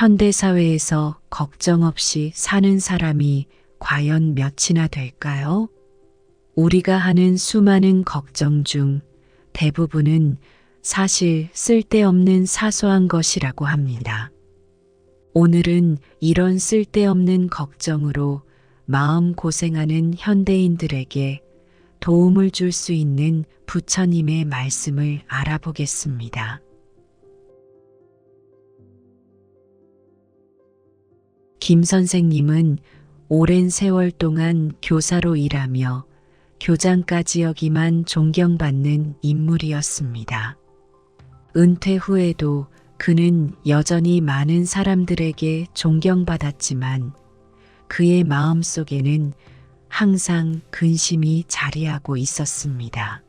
현대사회에서 걱정 없이 사는 사람이 과연 몇이나 될까요? 우리가 하는 수많은 걱정 중 대부분은 사실 쓸데없는 사소한 것이라고 합니다. 오늘은 이런 쓸데없는 걱정으로 마음 고생하는 현대인들에게 도움을 줄 수 있는 부처님의 말씀을 알아보겠습니다. 김 선생님은 오랜 세월 동안 교사로 일하며 교장까지 역임한 존경받는 인물이었습니다. 은퇴 후에도 그는 여전히 많은 사람들에게 존경받았지만 그의 마음속에는 항상 근심이 자리하고 있었습니다.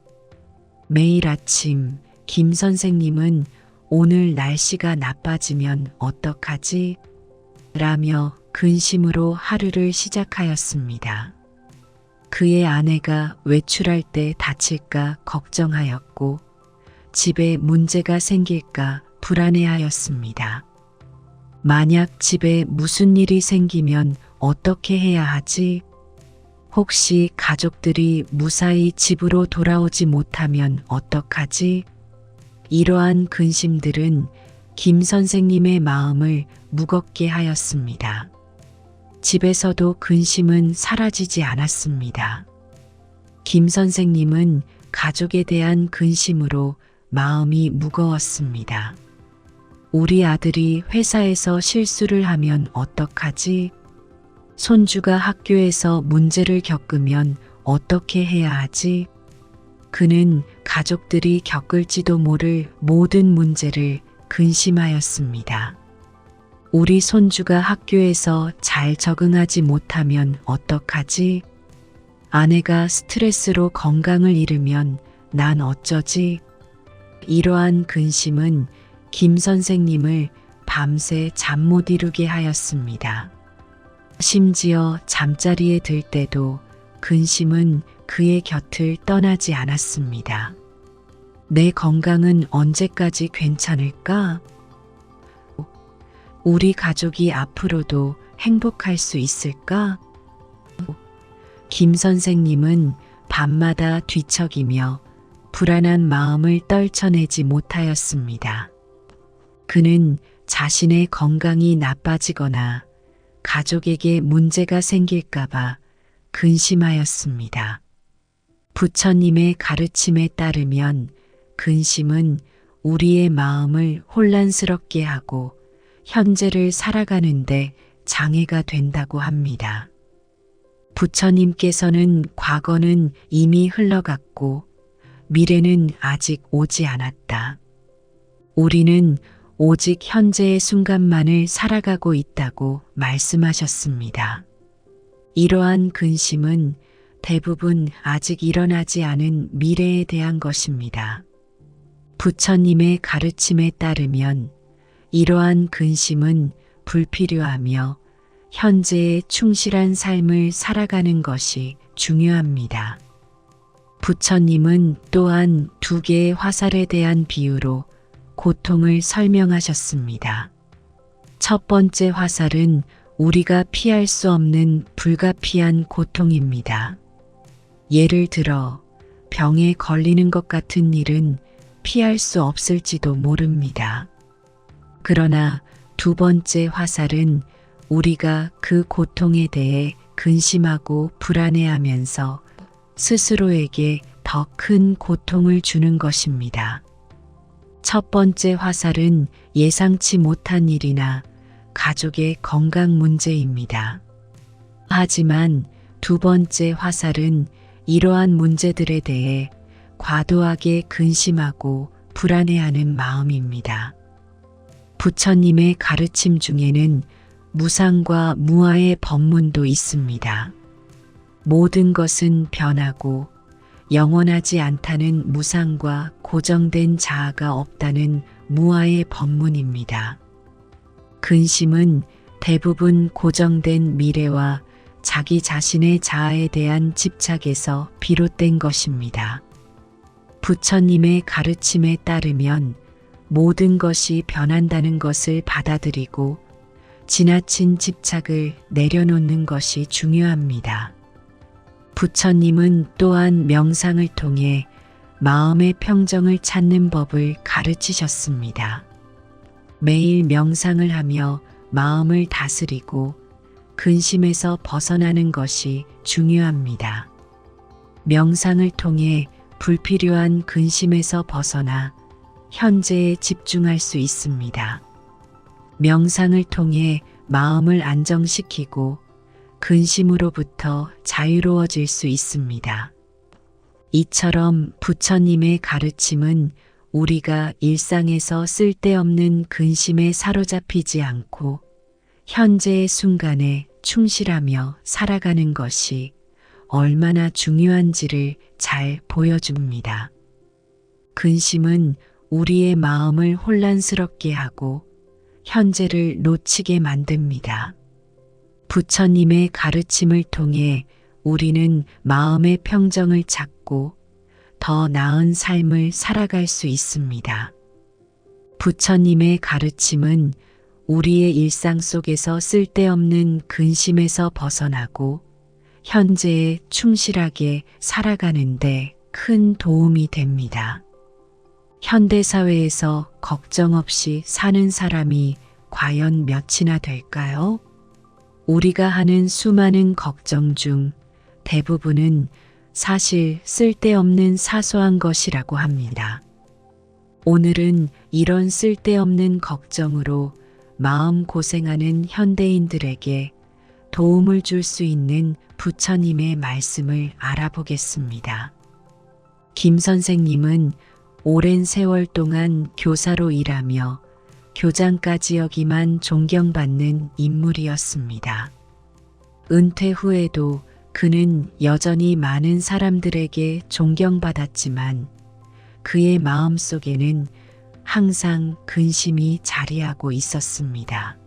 매일 아침 김 선생님은 오늘 날씨가 나빠지면 어떡하지? 라며 근심으로 하루를 시작하였습니다. 그의 아내가 외출할 때 다칠까 걱정하였고 집에 문제가 생길까 불안해하였습니다. 만약 집에 무슨 일이 생기면 어떻게 해야 하지? 혹시 가족들이 무사히 집으로 돌아오지 못하면 어떡하지? 이러한 근심들은 김 선생님의 마음을 무겁게 하였습니다. 집에서도 근심은 사라지지 않았습니다. 김 선생님은 가족에 대한 근심으로 마음이 무거웠습니다. 우리 아들이 회사에서 실수를 하면 어떡하지? 손주가 학교에서 문제를 겪으면 어떻게 해야 하지? 그는 가족들이 겪을지도 모를 모든 문제를 근심하였습니다. 우리 손주가 학교에서 잘 적응하지 못하면 어떡하지? 아내가 스트레스로 건강을 잃으면 난 어쩌지? 이러한 근심은 김 선생님을 밤새 잠 못 이루게 하였습니다. 심지어 잠자리에 들 때도 근심은 그의 곁을 떠나지 않았습니다. 내 건강은 언제까지 괜찮을까? 우리 가족이 앞으로도 행복할 수 있을까? 김 선생님은 밤마다 뒤척이며 불안한 마음을 떨쳐내지 못하였습니다. 그는 자신의 건강이 나빠지거나 가족에게 문제가 생길까봐 근심하였습니다. 부처님의 가르침에 따르면 근심은 우리의 마음을 혼란스럽게 하고 현재를 살아가는데 장애가 된다고 합니다. 부처님께서는 과거는 이미 흘러갔고 미래는 아직 오지 않았다. 우리는 오직 현재의 순간만을 살아가고 있다고 말씀하셨습니다. 이러한 근심은 대부분 아직 일어나지 않은 미래에 대한 것입니다. 부처님의 가르침에 따르면 이러한 근심은 불필요하며 현재의 충실한 삶을 살아가는 것이 중요합니다. 부처님은 또한 두 개의 화살에 대한 비유로 고통을 설명하셨습니다. 첫 번째 화살은 우리가 피할 수 없는 불가피한 고통입니다. 예를 들어 병에 걸리는 것 같은 일은 피할 수 없을지도 모릅니다. 그러나 두 번째 화살은 우리가 그 고통에 대해 근심하고 불안해하면서 스스로에게 더 큰 고통을 주는 것입니다. 첫 번째 화살은 예상치 못한 일이나 가족의 건강 문제입니다. 하지만 두 번째 화살은 이러한 문제들에 대해 과도하게 근심하고 불안해하는 마음입니다. 부처님의 가르침 중에는 무상과 무아의 법문도 있습니다. 모든 것은 변하고 영원하지 않다는 무상과 고정된 자아가 없다는 무아의 법문입니다. 근심은 대부분 고정된 미래와 자기 자신의 자아에 대한 집착에서 비롯된 것입니다. 부처님의 가르침에 따르면 모든 것이 변한다는 것을 받아들이고 지나친 집착을 내려놓는 것이 중요합니다. 부처님은 또한 명상을 통해 마음의 평정을 찾는 법을 가르치셨습니다. 매일 명상을 하며 마음을 다스리고 근심에서 벗어나는 것이 중요합니다. 명상을 통해 불필요한 근심에서 벗어나 현재에 집중할 수 있습니다. 명상을 통해 마음을 안정시키고 근심으로부터 자유로워질 수 있습니다. 이처럼 부처님의 가르침은 우리가 일상에서 쓸데없는 근심에 사로잡히지 않고 현재의 순간에 충실하며 살아가는 것이 얼마나 중요한지를 잘 보여줍니다. 근심은 우리의 마음을 혼란스럽게 하고 현재를 놓치게 만듭니다. 부처님의 가르침을 통해 우리는 마음의 평정을 찾고 더 나은 삶을 살아갈 수 있습니다. 부처님의 가르침은 우리의 일상 속에서 쓸데없는 근심에서 벗어나고 현재에 충실하게 살아가는데 큰 도움이 됩니다. 현대사회에서 걱정 없이 사는 사람이 과연 몇이나 될까요? 우리가 하는 수많은 걱정 중 대부분은 사실 쓸데없는 사소한 것이라고 합니다. 오늘은 이런 쓸데없는 걱정으로 마음 고생하는 현대인들에게 도움을 줄 수 있는 부처님의 말씀을 알아보겠습니다. 김 선생님은 오랜 세월 동안 교사로 일하며 교장까지 역임한 존경받는 인물이었습니다. 은퇴 후에도 그는 여전히 많은 사람들에게 존경받았지만 그의 마음속에는 항상 근심이 자리하고 있었습니다.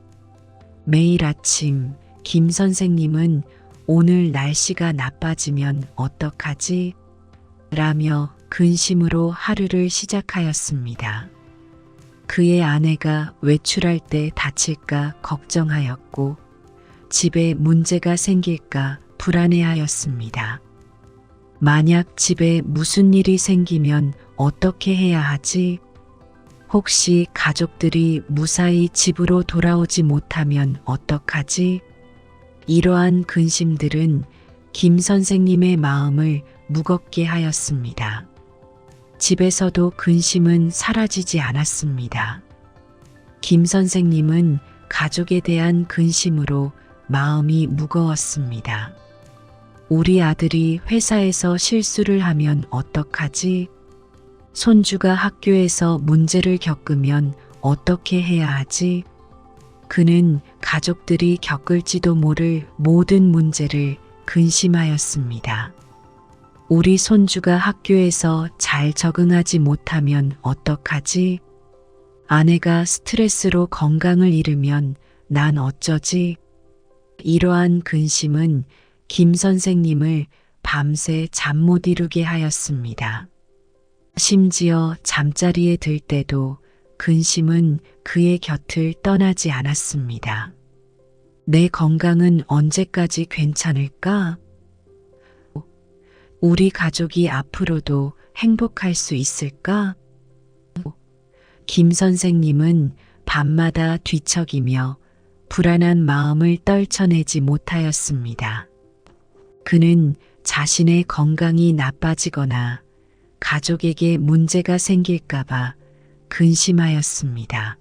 매일 아침 김 선생님은 오늘 날씨가 나빠지면 어떡하지? 라며 근심으로 하루를 시작하였습니다. 그의 아내가 외출할 때 다칠까 걱정하였고 집에 문제가 생길까 불안해하였습니다. 만약 집에 무슨 일이 생기면 어떻게 해야 하지? 혹시 가족들이 무사히 집으로 돌아오지 못하면 어떡하지? 이러한 근심들은 김 선생님의 마음을 무겁게 하였습니다. 집에서도 근심은 사라지지 않았습니다. 김 선생님은 가족에 대한 근심으로 마음이 무거웠습니다. 우리 아들이 회사에서 실수를 하면 어떡하지? 손주가 학교에서 문제를 겪으면 어떻게 해야 하지? 그는 가족들이 겪을지도 모를 모든 문제를 근심하였습니다. 우리 손주가 학교에서 잘 적응하지 못하면 어떡하지? 아내가 스트레스로 건강을 잃으면 난 어쩌지? 이러한 근심은 김 선생님을 밤새 잠 못 이루게 하였습니다. 심지어 잠자리에 들 때도 근심은 그의 곁을 떠나지 않았습니다. 내 건강은 언제까지 괜찮을까? 우리 가족이 앞으로도 행복할 수 있을까? 김 선생님은 밤마다 뒤척이며 불안한 마음을 떨쳐내지 못하였습니다. 그는 자신의 건강이 나빠지거나 가족에게 문제가 생길까봐 근심하였습니다.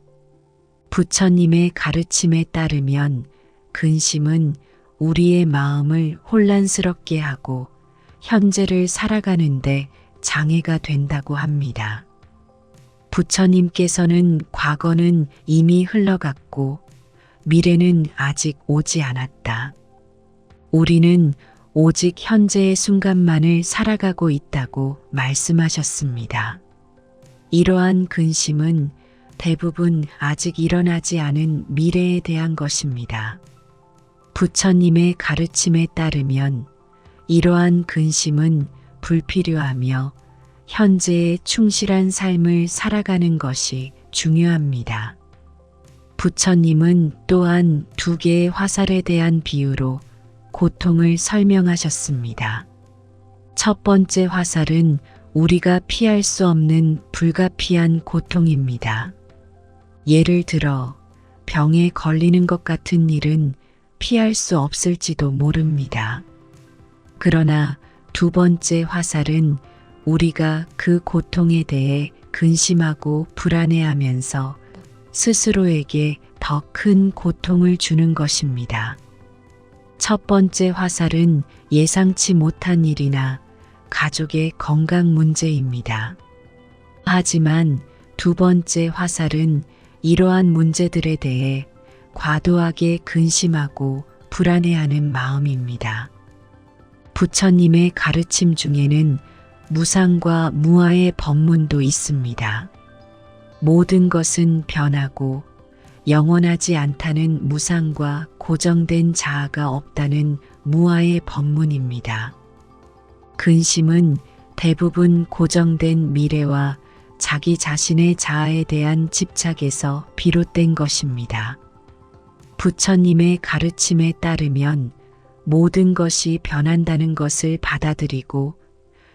부처님의 가르침에 따르면 근심은 우리의 마음을 혼란스럽게 하고 현재를 살아가는데 장애가 된다고 합니다. 부처님께서는 과거는 이미 흘러갔고 미래는 아직 오지 않았다. 우리는 오직 현재의 순간만을 살아가고 있다고 말씀하셨습니다. 이러한 근심은 대부분 아직 일어나지 않은 미래에 대한 것입니다. 부처님의 가르침에 따르면 이러한 근심은 불필요하며 현재에 충실한 삶을 살아가는 것이 중요합니다. 부처님은 또한 두 개의 화살에 대한 비유로 고통을 설명하셨습니다. 첫 번째 화살은 우리가 피할 수 없는 불가피한 고통입니다. 예를 들어 병에 걸리는 것 같은 일은 피할 수 없을지도 모릅니다. 그러나 두 번째 화살은 우리가 그 고통에 대해 근심하고 불안해하면서 스스로에게 더 큰 고통을 주는 것입니다. 첫 번째 화살은 예상치 못한 일이나 가족의 건강 문제입니다. 하지만 두 번째 화살은 이러한 문제들에 대해 과도하게 근심하고 불안해하는 마음입니다. 부처님의 가르침 중에는 무상과 무아의 법문도 있습니다. 모든 것은 변하고 영원하지 않다는 무상과 고정된 자아가 없다는 무아의 법문입니다. 근심은 대부분 고정된 미래와 자기 자신의 자아에 대한 집착에서 비롯된 것입니다. 부처님의 가르침에 따르면 모든 것이 변한다는 것을 받아들이고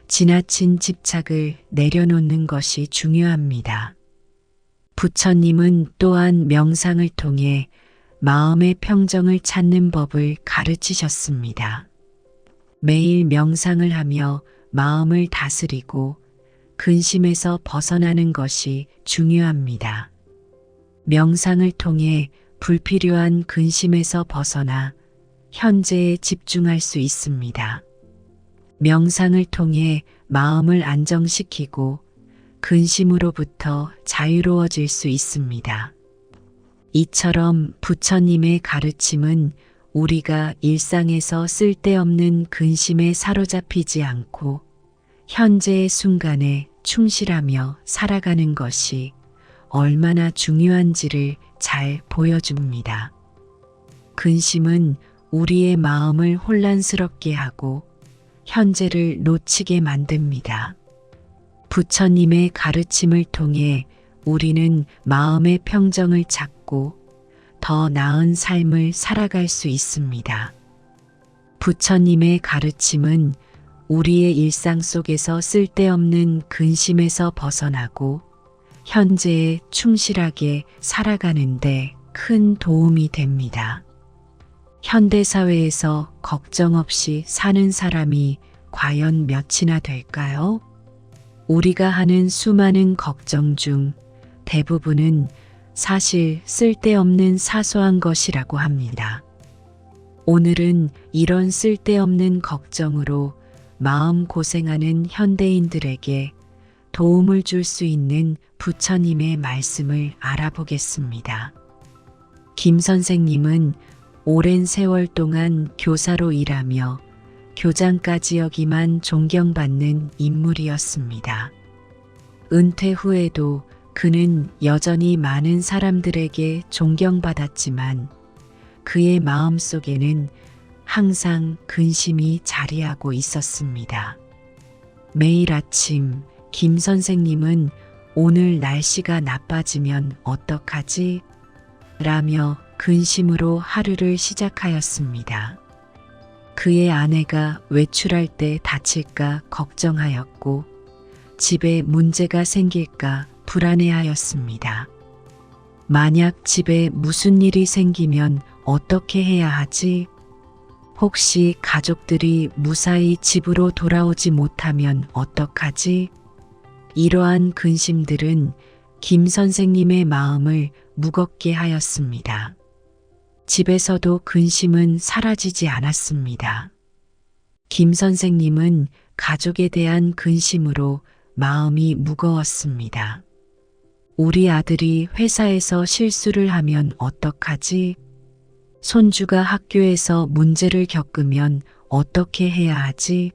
지나친 집착을 내려놓는 것이 중요합니다. 부처님은 또한 명상을 통해 마음의 평정을 찾는 법을 가르치셨습니다. 매일 명상을 하며 마음을 다스리고 근심에서 벗어나는 것이 중요합니다. 명상을 통해 불필요한 근심에서 벗어나 현재에 집중할 수 있습니다. 명상을 통해 마음을 안정시키고 근심으로부터 자유로워질 수 있습니다. 이처럼 부처님의 가르침은 우리가 일상에서 쓸데없는 근심에 사로잡히지 않고 현재의 순간에 충실하며 살아가는 것이 얼마나 중요한지를 잘 보여줍니다. 근심은 우리의 마음을 혼란스럽게 하고 현재를 놓치게 만듭니다. 부처님의 가르침을 통해 우리는 마음의 평정을 찾고 더 나은 삶을 살아갈 수 있습니다. 부처님의 가르침은 우리의 일상 속에서 쓸데없는 근심에서 벗어나고 현재에 충실하게 살아가는데 큰 도움이 됩니다. 현대사회에서 걱정 없이 사는 사람이 과연 몇이나 될까요? 우리가 하는 수많은 걱정 중 대부분은 사실 쓸데없는 사소한 것이라고 합니다. 오늘은 이런 쓸데없는 걱정으로 마음 고생하는 현대인들에게 도움을 줄 수 있는 부처님의 말씀을 알아보겠습니다. 김 선생님은 오랜 세월 동안 교사로 일하며 교장까지 역임한 존경받는 인물이었습니다. 은퇴 후에도 그는 여전히 많은 사람들에게 존경받았지만 그의 마음속에는 항상 근심이 자리하고 있었습니다. 매일 아침 김 선생님은 오늘 날씨가 나빠지면 어떡하지? 라며 근심으로 하루를 시작하였습니다. 그의 아내가 외출할 때 다칠까 걱정하였고 집에 문제가 생길까 불안해하였습니다. 만약 집에 무슨 일이 생기면 어떻게 해야 하지? 혹시 가족들이 무사히 집으로 돌아오지 못하면 어떡하지? 이러한 근심들은 김 선생님의 마음을 무겁게 하였습니다. 집에서도 근심은 사라지지 않았습니다. 김 선생님은 가족에 대한 근심으로 마음이 무거웠습니다. 우리 아들이 회사에서 실수를 하면 어떡하지? 손주가 학교에서 문제를 겪으면 어떻게 해야 하지?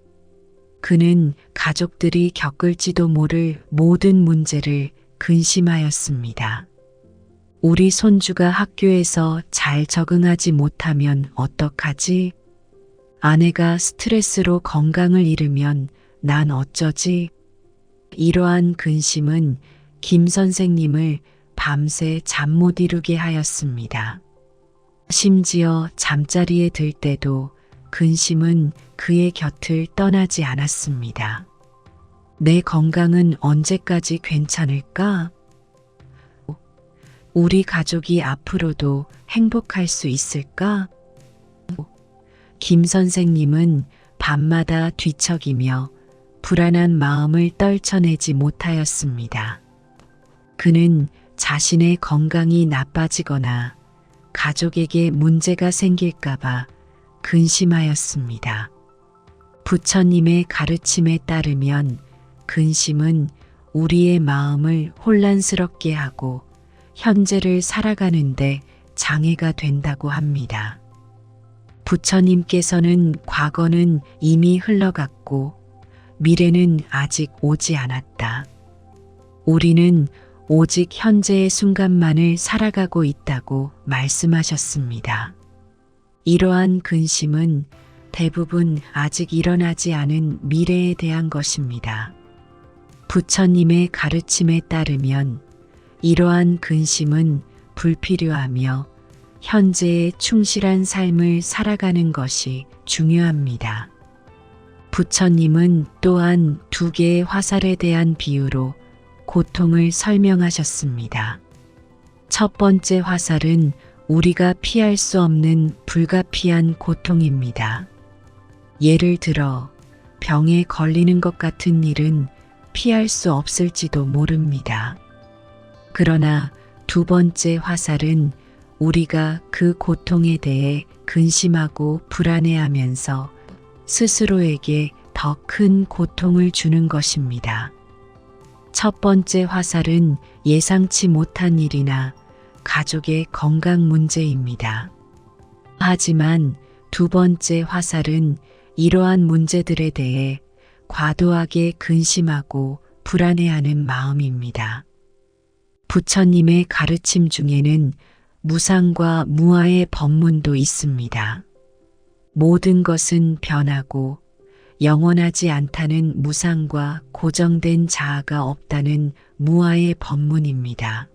그는 가족들이 겪을지도 모를 모든 문제를 근심하였습니다. 우리 손주가 학교에서 잘 적응하지 못하면 어떡하지? 아내가 스트레스로 건강을 잃으면 난 어쩌지? 이러한 근심은 김 선생님을 밤새 잠 못 이루게 하였습니다. 심지어 잠자리에 들 때도 근심은 그의 곁을 떠나지 않았습니다. 내 건강은 언제까지 괜찮을까? 우리 가족이 앞으로도 행복할 수 있을까? 김 선생님은 밤마다 뒤척이며 불안한 마음을 떨쳐내지 못하였습니다. 그는 자신의 건강이 나빠지거나 가족에게 문제가 생길까봐 근심하였습니다. 부처님의 가르침에 따르면 근심은 우리의 마음을 혼란스럽게 하고 현재를 살아가는데 장애가 된다고 합니다. 부처님께서는 과거는 이미 흘러갔고 미래는 아직 오지 않았다. 우리는 오직 현재의 순간만을 살아가고 있다고 말씀하셨습니다. 이러한 근심은 대부분 아직 일어나지 않은 미래에 대한 것입니다. 부처님의 가르침에 따르면 이러한 근심은 불필요하며 현재의 충실한 삶을 살아가는 것이 중요합니다. 부처님은 또한 두 개의 화살에 대한 비유로 고통을 설명하셨습니다. 첫 번째 화살은 우리가 피할 수 없는 불가피한 고통입니다. 예를 들어 병에 걸리는 것 같은 일은 피할 수 없을지도 모릅니다. 그러나 두 번째 화살은 우리가 그 고통에 대해 근심하고 불안해하면서 스스로에게 더 큰 고통을 주는 것입니다. 첫 번째 화살은 예상치 못한 일이나 가족의 건강 문제입니다. 하지만 두 번째 화살은 이러한 문제들에 대해 과도하게 근심하고 불안해하는 마음입니다. 부처님의 가르침 중에는 무상과 무아의 법문도 있습니다. 모든 것은 변하고 영원하지 않다는 무상과 고정된 자아가 없다는 무아의 법문입니다.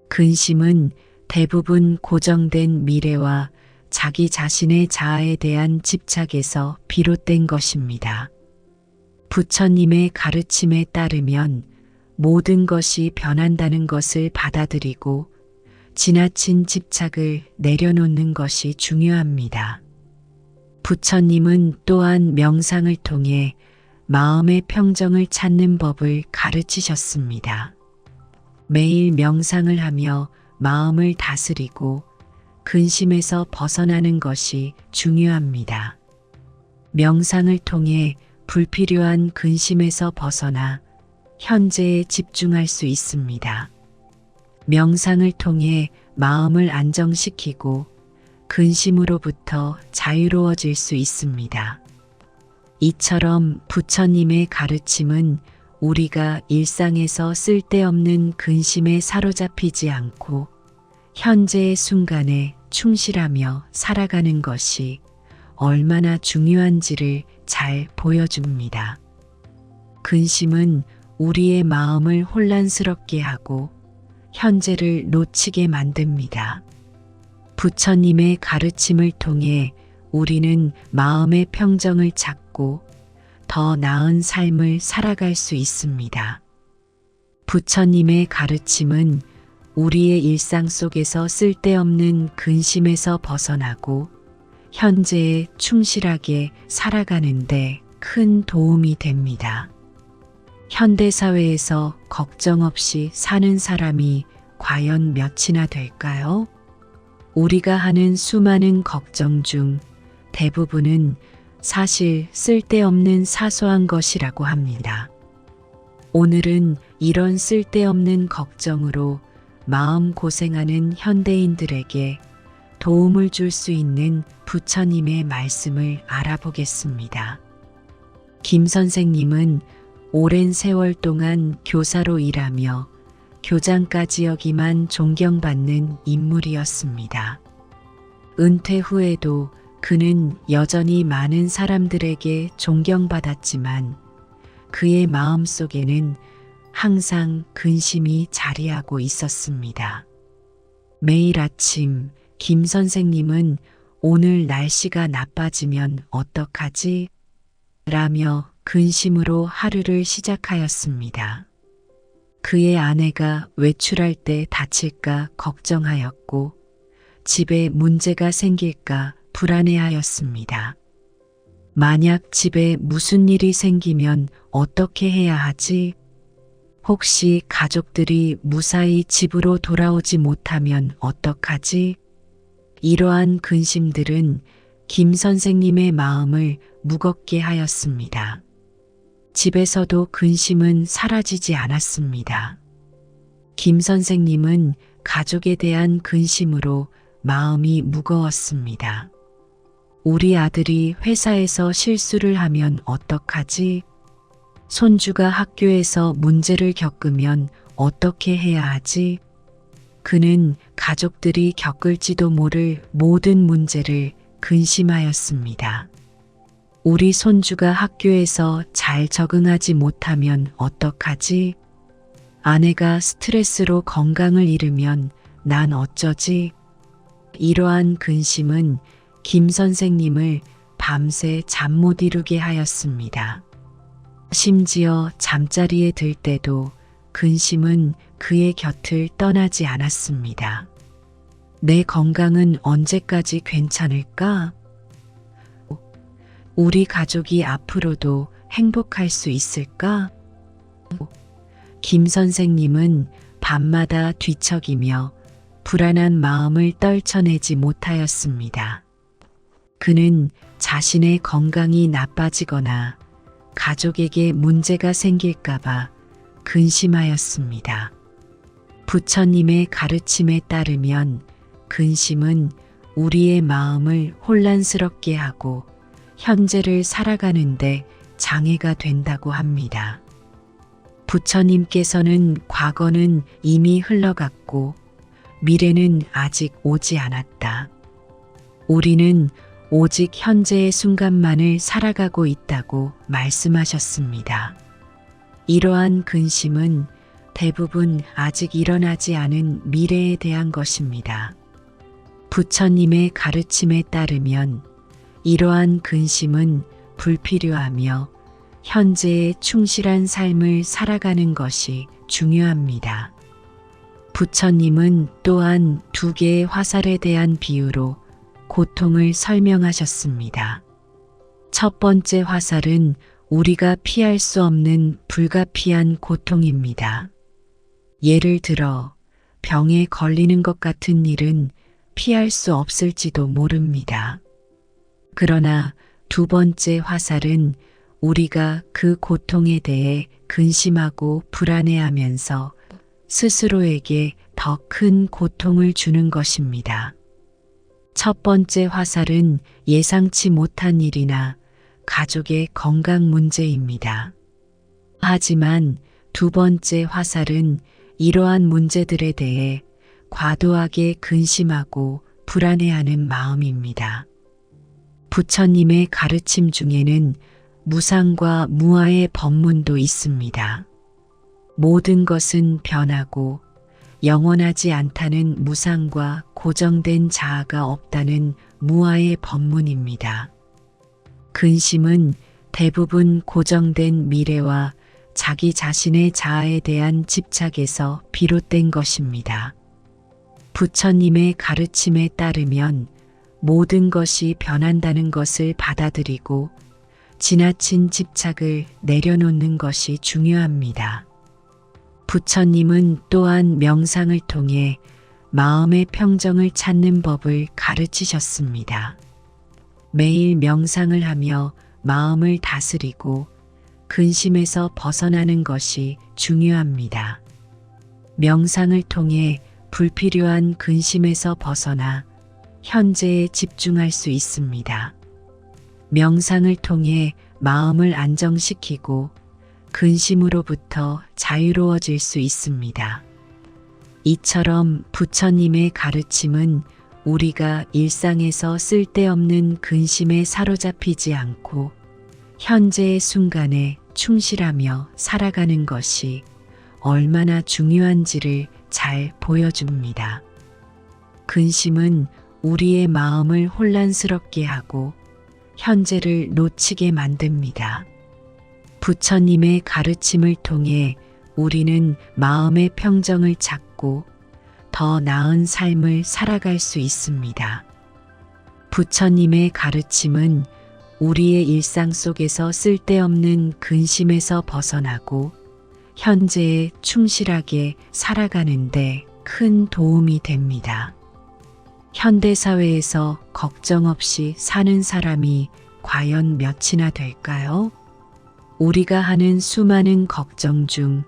근심은 대부분 고정된 미래와 자기 자신의 자아에 대한 집착에서 비롯된 것입니다. 부처님의 가르침에 따르면 모든 것이 변한다는 것을 받아들이고 지나친 집착을 내려놓는 것이 중요합니다. 부처님은 또한 명상을 통해 마음의 평정을 찾는 법을 가르치셨습니다. 매일 명상을 하며 마음을 다스리고 근심에서 벗어나는 것이 중요합니다. 명상을 통해 불필요한 근심에서 벗어나 현재에 집중할 수 있습니다. 명상을 통해 마음을 안정시키고 근심으로부터 자유로워질 수 있습니다. 이처럼 부처님의 가르침은 우리가 일상에서 쓸데없는 근심에 사로잡히지 않고 현재의 순간에 충실하며 살아가는 것이 얼마나 중요한지를 잘 보여줍니다. 근심은 우리의 마음을 혼란스럽게 하고 현재를 놓치게 만듭니다. 부처님의 가르침을 통해 우리는 마음의 평정을 찾고 더 나은 삶을 살아갈 수 있습니다. 부처님의 가르침은 우리의 일상 속에서 쓸데없는 근심에서 벗어나고 현재에 충실하게 살아가는데 큰 도움이 됩니다. 현대사회에서 걱정 없이 사는 사람이 과연 몇이나 될까요? 우리가 하는 수많은 걱정 중 대부분은 사실 쓸데없는 사소한 것이라고 합니다. 오늘은 이런 쓸데없는 걱정으로 마음 고생하는 현대인들에게 도움을 줄 수 있는 부처님의 말씀을 알아보겠습니다. 김 선생님은 오랜 세월 동안 교사로 일하며 교장까지 역임한 존경받는 인물이었습니다. 은퇴 후에도 그는 여전히 많은 사람들에게 존경받았지만 그의 마음속에는 항상 근심이 자리하고 있었습니다. 매일 아침 김 선생님은 오늘 날씨가 나빠지면 어떡하지? 라며 근심으로 하루를 시작하였습니다. 그의 아내가 외출할 때 다칠까 걱정하였고 집에 문제가 생길까 불안해하였습니다. 만약 집에 무슨 일이 생기면 어떻게 해야 하지? 혹시 가족들이 무사히 집으로 돌아오지 못하면 어떡하지? 이러한 근심들은 김 선생님의 마음을 무겁게 하였습니다. 집에서도 근심은 사라지지 않았습니다. 김 선생님은 가족에 대한 근심으로 마음이 무거웠습니다. 우리 아들이 회사에서 실수를 하면 어떡하지? 손주가 학교에서 문제를 겪으면 어떻게 해야 하지? 그는 가족들이 겪을지도 모를 모든 문제를 근심하였습니다. 우리 손주가 학교에서 잘 적응하지 못하면 어떡하지? 아내가 스트레스로 건강을 잃으면 난 어쩌지? 이러한 근심은 김 선생님을 밤새 잠 못 이루게 하였습니다. 심지어 잠자리에 들 때도 근심은 그의 곁을 떠나지 않았습니다. 내 건강은 언제까지 괜찮을까? 우리 가족이 앞으로도 행복할 수 있을까? 김 선생님은 밤마다 뒤척이며 불안한 마음을 떨쳐내지 못하였습니다. 그는 자신의 건강이 나빠지거나 가족에게 문제가 생길까봐 근심하였습니다. 부처님의 가르침에 따르면 근심은 우리의 마음을 혼란스럽게 하고 현재를 살아가는데 장애가 된다고 합니다. 부처님께서는 과거는 이미 흘러갔고 미래는 아직 오지 않았다. 우리는 오직 현재의 순간만을 살아가고 있다고 말씀하셨습니다. 이러한 근심은 대부분 아직 일어나지 않은 미래에 대한 것입니다. 부처님의 가르침에 따르면 이러한 근심은 불필요하며 현재의 충실한 삶을 살아가는 것이 중요합니다. 부처님은 또한 두 개의 화살에 대한 비유로 고통을 설명하셨습니다. 첫 번째 화살은 우리가 피할 수 없는 불가피한 고통입니다. 예를 들어 병에 걸리는 것 같은 일은 피할 수 없을지도 모릅니다. 그러나 두 번째 화살은 우리가 그 고통에 대해 근심하고 불안해하면서 스스로에게 더 큰 고통을 주는 것입니다. 첫 번째 화살은 예상치 못한 일이나 가족의 건강 문제입니다. 하지만 두 번째 화살은 이러한 문제들에 대해 과도하게 근심하고 불안해하는 마음입니다. 부처님의 가르침 중에는 무상과 무아의 법문도 있습니다. 모든 것은 변하고 영원하지 않다는 무상과 고정된 자아가 없다는 무아의 법문입니다. 근심은 대부분 고정된 미래와 자기 자신의 자아에 대한 집착에서 비롯된 것입니다. 부처님의 가르침에 따르면 모든 것이 변한다는 것을 받아들이고 지나친 집착을 내려놓는 것이 중요합니다. 부처님은 또한 명상을 통해 마음의 평정을 찾는 법을 가르치셨습니다. 매일 명상을 하며 마음을 다스리고 근심에서 벗어나는 것이 중요합니다. 명상을 통해 불필요한 근심에서 벗어나 현재에 집중할 수 있습니다. 명상을 통해 마음을 안정시키고 근심으로부터 자유로워질 수 있습니다. 이처럼 부처님의 가르침은 우리가 일상에서 쓸데없는 근심에 사로잡히지 않고 현재의 순간에 충실하며 살아가는 것이 얼마나 중요한지를 잘 보여줍니다. 근심은 우리의 마음을 혼란스럽게 하고 현재를 놓치게 만듭니다. 부처님의 가르침을 통해 우리는 마음의 평정을 찾고 더 나은 삶을 살아갈 수 있습니다. 부처님의 가르침은 우리의 일상 속에서 쓸데없는 근심에서 벗어나고 현재에 충실하게 살아가는데 큰 도움이 됩니다. 현대사회에서 걱정 없이 사는 사람이 과연 몇이나 될까요? 우리가 하는 수많은 걱정 중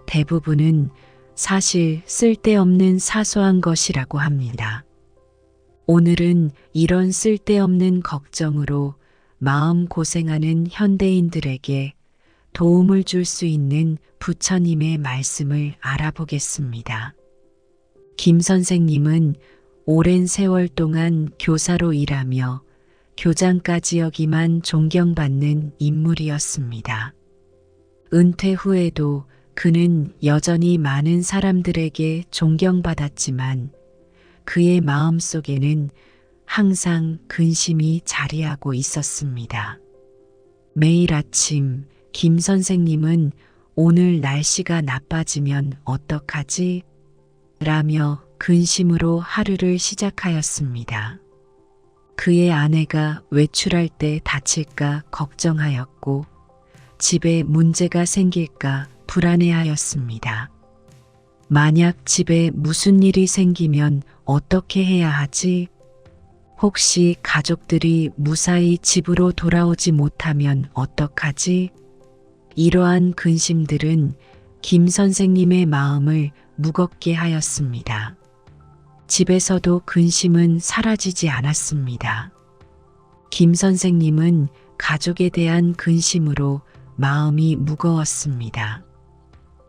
대부분은 사실 쓸데없는 사소한 것이라고 합니다. 오늘은 이런 쓸데없는 걱정으로 마음 고생하는 현대인들에게 도움을 줄 수 있는 부처님의 말씀을 알아보겠습니다. 김 선생님은 오랜 세월 동안 교사로 일하며 교장까지 역임한 존경받는 인물이었습니다. 은퇴 후에도 그는 여전히 많은 사람들에게 존경받았지만 그의 마음속에는 항상 근심이 자리하고 있었습니다. 매일 아침 김 선생님은 오늘 날씨가 나빠지면 어떡하지? 라며 근심으로 하루를 시작하였습니다. 그의 아내가 외출할 때 다칠까 걱정하였고 집에 문제가 생길까 불안해하였습니다. 만약 집에 무슨 일이 생기면 어떻게 해야 하지? 혹시 가족들이 무사히 집으로 돌아오지 못하면 어떡하지? 이러한 근심들은 김 선생님의 마음을 무겁게 하였습니다. 집에서도 근심은 사라지지 않았습니다. 김 선생님은 가족에 대한 근심으로 마음이 무거웠습니다.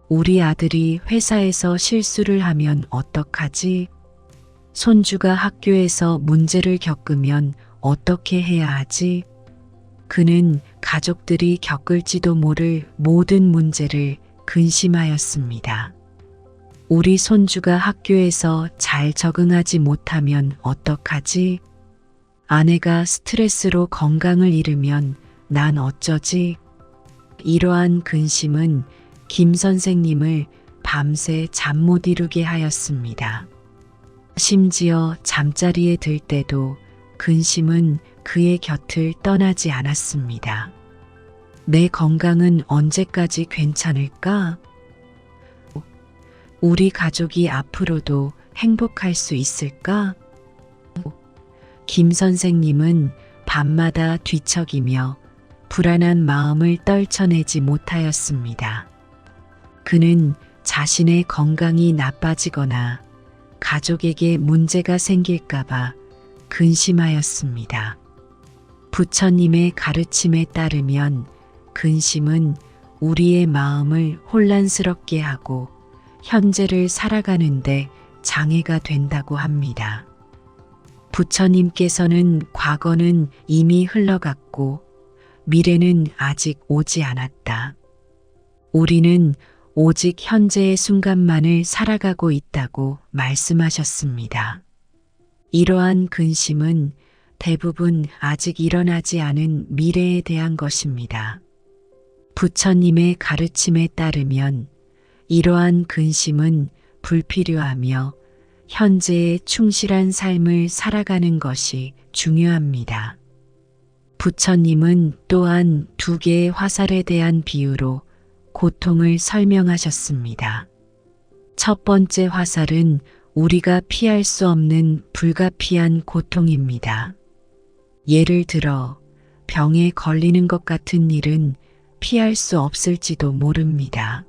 우리 아들이 회사에서 실수를 하면 어떡하지? 손주가 학교에서 문제를 겪으면 어떻게 해야 하지? 그는 가족들이 겪을지도 모를 모든 문제를 근심하였습니다. 우리 손주가 학교에서 잘 적응하지 못하면 어떡하지? 아내가 스트레스로 건강을 잃으면 난 어쩌지? 이러한 근심은 김 선생님을 밤새 잠 못 이루게 하였습니다. 심지어 잠자리에 들 때도 근심은 그의 곁을 떠나지 않았습니다. 내 건강은 언제까지 괜찮을까? 우리 가족이 앞으로도 행복할 수 있을까? 김 선생님은 밤마다 뒤척이며 불안한 마음을 떨쳐내지 못하였습니다. 그는 자신의 건강이 나빠지거나 가족에게 문제가 생길까봐 근심하였습니다. 부처님의 가르침에 따르면 근심은 우리의 마음을 혼란스럽게 하고 현재를 살아가는데 장애가 된다고 합니다. 부처님께서는 과거는 이미 흘러갔고 미래는 아직 오지 않았다. 우리는 오직 현재의 순간만을 살아가고 있다고 말씀하셨습니다. 이러한 근심은 대부분 아직 일어나지 않은 미래에 대한 것입니다. 부처님의 가르침에 따르면 이러한 근심은 불필요하며 현재에 충실한 삶을 살아가는 것이 중요합니다. 부처님은 또한 두 개의 화살에 대한 비유로 고통을 설명하셨습니다. 첫 번째 화살은 우리가 피할 수 없는 불가피한 고통입니다. 예를 들어 병에 걸리는 것 같은 일은 피할 수 없을지도 모릅니다.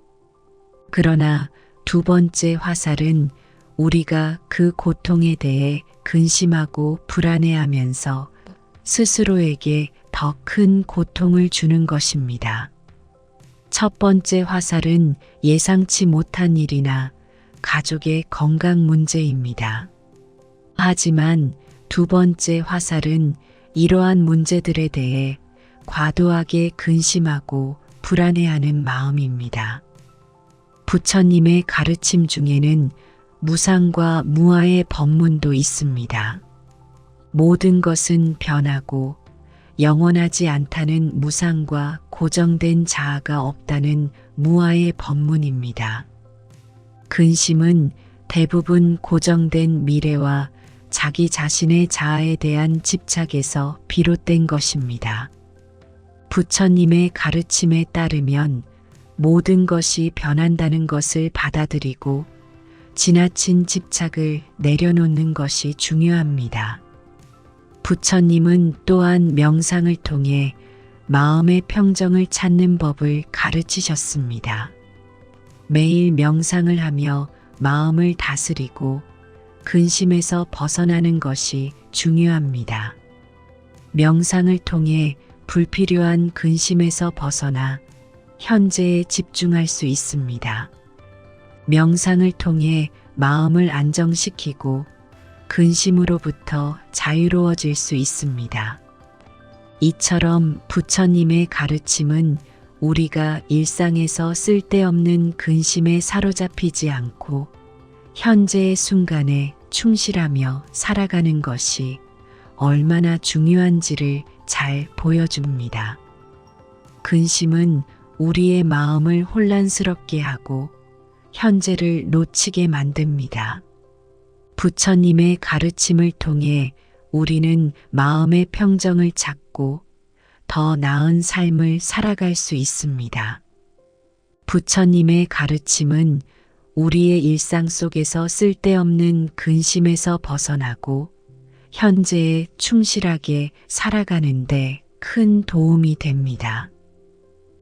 그러나 두 번째 화살은 우리가 그 고통에 대해 근심하고 불안해하면서 스스로에게 더 큰 고통을 주는 것입니다. 첫 번째 화살은 예상치 못한 일이나 가족의 건강 문제입니다. 하지만 두 번째 화살은 이러한 문제들에 대해 과도하게 근심하고 불안해하는 마음입니다. 부처님의 가르침 중에는 무상과 무아의 법문도 있습니다. 모든 것은 변하고 영원하지 않다는 무상과 고정된 자아가 없다는 무아의 법문입니다. 근심은 대부분 고정된 미래와 자기 자신의 자아에 대한 집착에서 비롯된 것입니다. 부처님의 가르침에 따르면 모든 것이 변한다는 것을 받아들이고 지나친 집착을 내려놓는 것이 중요합니다. 부처님은 또한 명상을 통해 마음의 평정을 찾는 법을 가르치셨습니다. 매일 명상을 하며 마음을 다스리고 근심에서 벗어나는 것이 중요합니다. 명상을 통해 불필요한 근심에서 벗어나 현재에 집중할 수 있습니다. 명상을 통해 마음을 안정시키고 근심으로부터 자유로워질 수 있습니다. 이처럼 부처님의 가르침은 우리가 일상에서 쓸데없는 근심에 사로잡히지 않고 현재의 순간에 충실하며 살아가는 것이 얼마나 중요한지를 잘 보여줍니다. 근심은 우리의 마음을 혼란스럽게 하고 현재를 놓치게 만듭니다. 부처님의 가르침을 통해 우리는 마음의 평정을 찾고 더 나은 삶을 살아갈 수 있습니다. 부처님의 가르침은 우리의 일상 속에서 쓸데없는 근심에서 벗어나고 현재에 충실하게 살아가는데 큰 도움이 됩니다.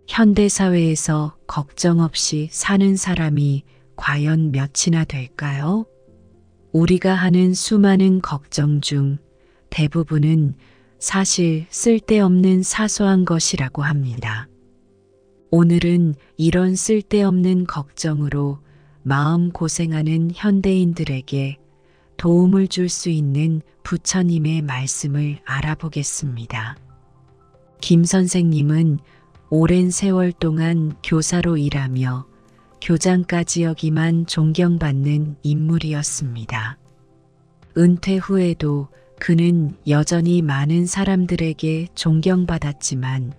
현대사회에서 걱정 없이 사는 사람이 과연 몇이나 될까요? 우리가 하는 수많은 걱정 중 대부분은 사실 쓸데없는 사소한 것이라고 합니다. 오늘은 이런 쓸데없는 걱정으로 마음 고생하는 현대인들에게 도움을 줄 수 있는 부처님의 말씀을 알아보겠습니다. 김 선생님은 오랜 세월 동안 교사로 일하며 교장까지 역임한 존경받는 인물이었습니다. 은퇴 후에도 그는 여전히 많은 사람들에게 존경받았지만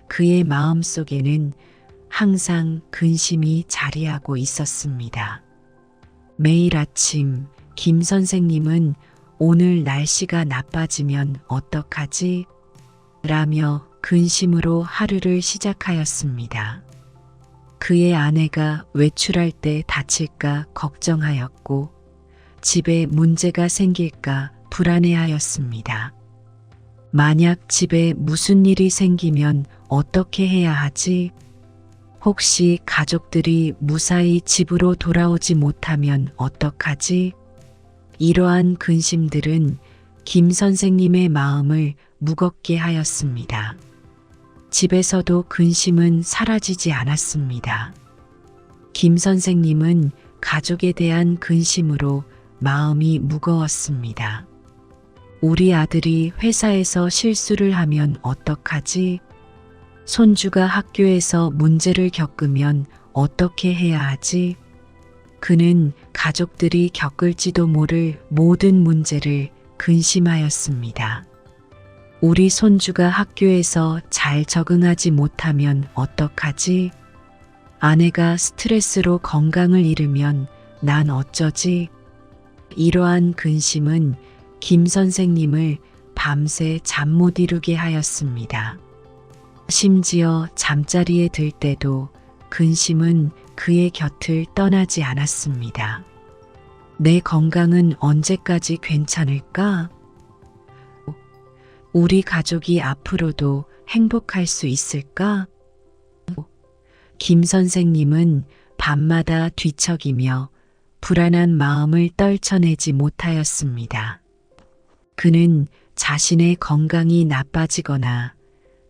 그의 마음속에는 항상 근심이 자리하고 있었습니다. 매일 아침 김 선생님은 오늘 날씨가 나빠지면 어떡하지? 라며 근심으로 하루를 시작하였습니다. 그의 아내가 외출할 때 다칠까 걱정하였고 집에 문제가 생길까 불안해하였습니다. 만약 집에 무슨 일이 생기면 어떻게 해야 하지? 혹시 가족들이 무사히 집으로 돌아오지 못하면 어떡하지? 이러한 근심들은 김 선생님의 마음을 무겁게 하였습니다. 집에서도 근심은 사라지지 않았습니다. 김 선생님은 가족에 대한 근심으로 마음이 무거웠습니다. 우리 아들이 회사에서 실수를 하면 어떡하지? 손주가 학교에서 문제를 겪으면 어떻게 해야 하지? 그는 가족들이 겪을지도 모를 모든 문제를 근심하였습니다. 우리 손주가 학교에서 잘 적응하지 못하면 어떡하지? 아내가 스트레스로 건강을 잃으면 난 어쩌지? 이러한 근심은 김 선생님을 밤새 잠 못 이루게 하였습니다. 심지어 잠자리에 들 때도 근심은 그의 곁을 떠나지 않았습니다. 내 건강은 언제까지 괜찮을까? 우리 가족이 앞으로도 행복할 수 있을까? 김 선생님은 밤마다 뒤척이며 불안한 마음을 떨쳐내지 못하였습니다. 그는 자신의 건강이 나빠지거나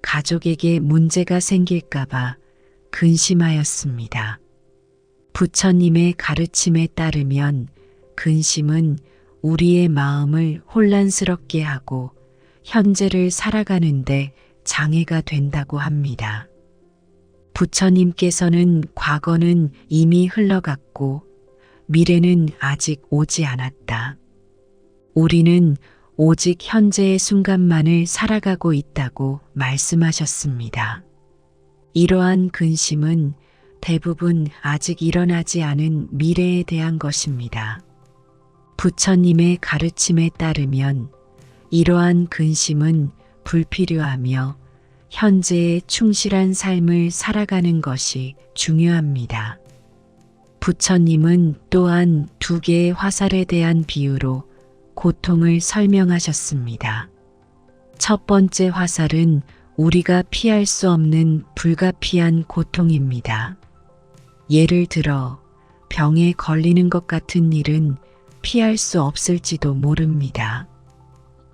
가족에게 문제가 생길까봐 근심하였습니다. 부처님의 가르침에 따르면 근심은 우리의 마음을 혼란스럽게 하고 현재를 살아가는데 장애가 된다고 합니다. 부처님께서는 과거는 이미 흘러갔고 미래는 아직 오지 않았다. 우리는 오직 현재의 순간만을 살아가고 있다고 말씀하셨습니다. 이러한 근심은 대부분 아직 일어나지 않은 미래에 대한 것입니다. 부처님의 가르침에 따르면 이러한 근심은 불필요하며 현재의 충실한 삶을 살아가는 것이 중요합니다. 부처님은 또한 두 개의 화살에 대한 비유로 고통을 설명하셨습니다. 첫 번째 화살은 우리가 피할 수 없는 불가피한 고통입니다. 예를 들어 병에 걸리는 것 같은 일은 피할 수 없을지도 모릅니다.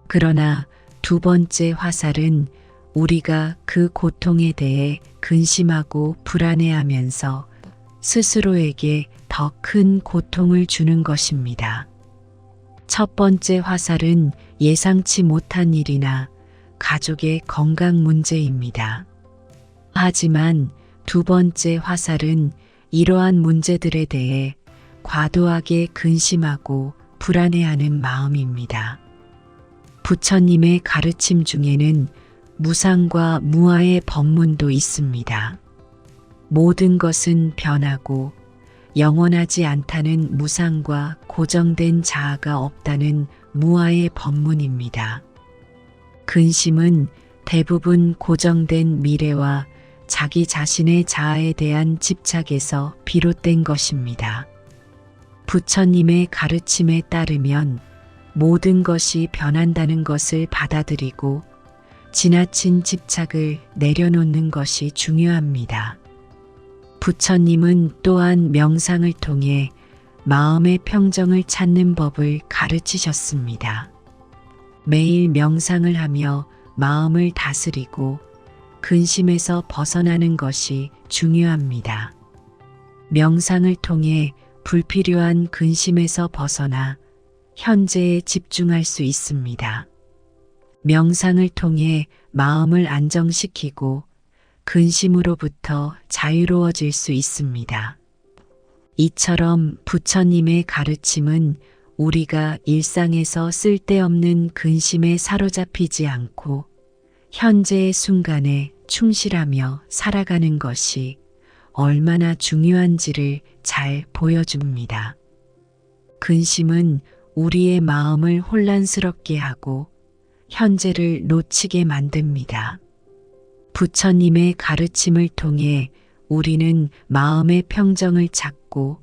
그러나 두 번째 화살은 우리가 그 고통에 대해 근심하고 불안해하면서 스스로에게 더 큰 고통을 주는 것입니다. 첫 번째 화살은 예상치 못한 일이나 가족의 건강 문제입니다. 하지만 두 번째 화살은 이러한 문제들에 대해 과도하게 근심하고 불안해하는 마음입니다. 부처님의 가르침 중에는 무상과 무아의 법문도 있습니다. 모든 것은 변하고 영원하지 않다는 무상과 고정된 자아가 없다는 무아의 법문입니다. 근심은 대부분 고정된 미래와 자기 자신의 자아에 대한 집착에서 비롯된 것입니다. 부처님의 가르침에 따르면 모든 것이 변한다는 것을 받아들이고 지나친 집착을 내려놓는 것이 중요합니다. 부처님은 또한 명상을 통해 마음의 평정을 찾는 법을 가르치셨습니다. 매일 명상을 하며 마음을 다스리고 근심에서 벗어나는 것이 중요합니다. 명상을 통해 불필요한 근심에서 벗어나 현재에 집중할 수 있습니다. 명상을 통해 마음을 안정시키고 근심으로부터 자유로워질 수 있습니다. 이처럼 부처님의 가르침은 우리가 일상에서 쓸데없는 근심에 사로잡히지 않고 현재의 순간에 충실하며 살아가는 것이 얼마나 중요한지를 잘 보여줍니다. 근심은 우리의 마음을 혼란스럽게 하고 현재를 놓치게 만듭니다. 부처님의 가르침을 통해 우리는 마음의 평정을 찾고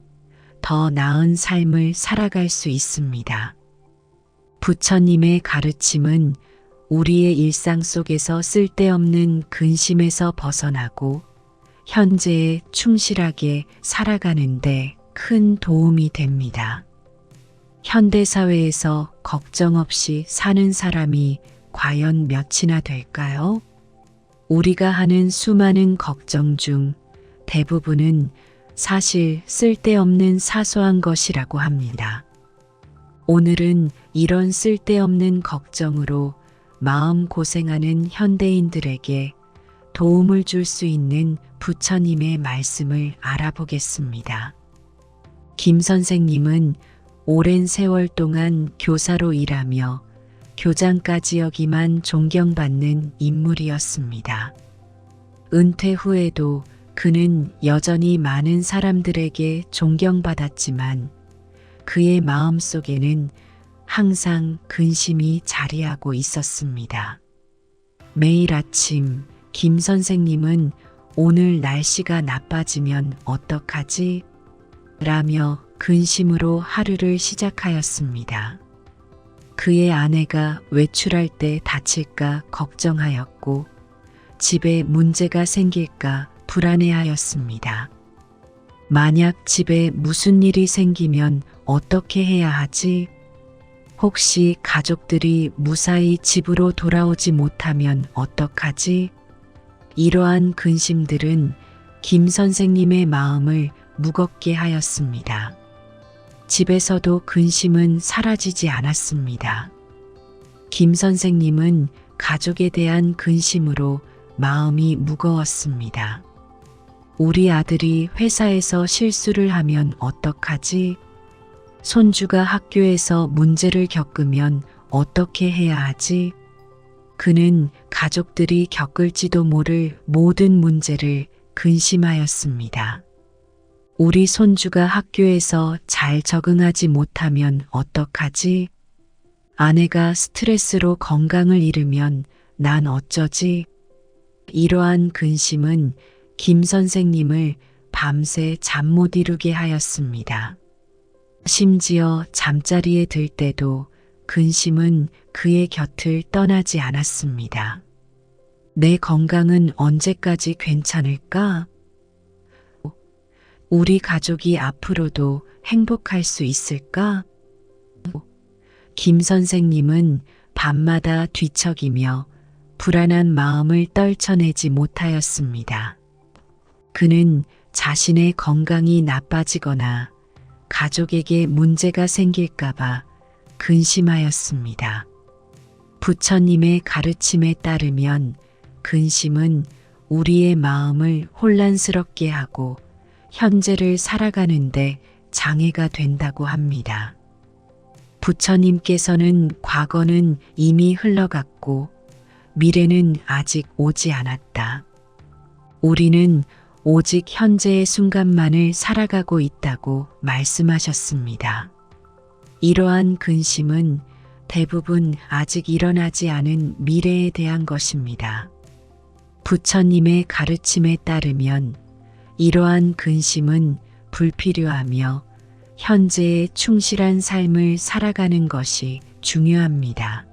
더 나은 삶을 살아갈 수 있습니다. 부처님의 가르침은 우리의 일상 속에서 쓸데없는 근심에서 벗어나고 현재에 충실하게 살아가는데 큰 도움이 됩니다. 현대사회에서 걱정 없이 사는 사람이 과연 몇이나 될까요? 우리가 하는 수많은 걱정 중 대부분은 사실 쓸데없는 사소한 것이라고 합니다. 오늘은 이런 쓸데없는 걱정으로 마음 고생하는 현대인들에게 도움을 줄 수 있는 부처님의 말씀을 알아보겠습니다. 김 선생님은 오랜 세월 동안 교사로 일하며 교장까지 역임한 존경받는 인물이었습니다. 은퇴 후에도 그는 여전히 많은 사람들에게 존경받았지만 그의 마음속에는 항상 근심이 자리하고 있었습니다. 매일 아침 김 선생님은 오늘 날씨가 나빠지면 어떡하지? 라며 근심으로 하루를 시작하였습니다. 그의 아내가 외출할 때 다칠까 걱정하였고 집에 문제가 생길까 불안해하였습니다. 만약 집에 무슨 일이 생기면 어떻게 해야 하지? 혹시 가족들이 무사히 집으로 돌아오지 못하면 어떡하지? 이러한 근심들은 김 선생님의 마음을 무겁게 하였습니다. 집에서도 근심은 사라지지 않았습니다. 김 선생님은 가족에 대한 근심으로 마음이 무거웠습니다. 우리 아들이 회사에서 실수를 하면 어떡하지? 손주가 학교에서 문제를 겪으면 어떻게 해야 하지? 그는 가족들이 겪을지도 모를 모든 문제를 근심하였습니다. 우리 손주가 학교에서 잘 적응하지 못하면 어떡하지? 아내가 스트레스로 건강을 잃으면 난 어쩌지? 이러한 근심은 김 선생님을 밤새 잠 못 이루게 하였습니다. 심지어 잠자리에 들 때도 근심은 그의 곁을 떠나지 않았습니다. 내 건강은 언제까지 괜찮을까? 우리 가족이 앞으로도 행복할 수 있을까? 김 선생님은 밤마다 뒤척이며 불안한 마음을 떨쳐내지 못하였습니다. 그는 자신의 건강이 나빠지거나 가족에게 문제가 생길까봐 근심하였습니다. 부처님의 가르침에 따르면 근심은 우리의 마음을 혼란스럽게 하고 현재를 살아가는데 장애가 된다고 합니다. 부처님께서는 과거는 이미 흘러갔고 미래는 아직 오지 않았다. 우리는 오직 현재의 순간만을 살아가고 있다고 말씀하셨습니다. 이러한 근심은 대부분 아직 일어나지 않은 미래에 대한 것입니다. 부처님의 가르침에 따르면 이러한 근심은 불필요하며 현재의 충실한 삶을 살아가는 것이 중요합니다.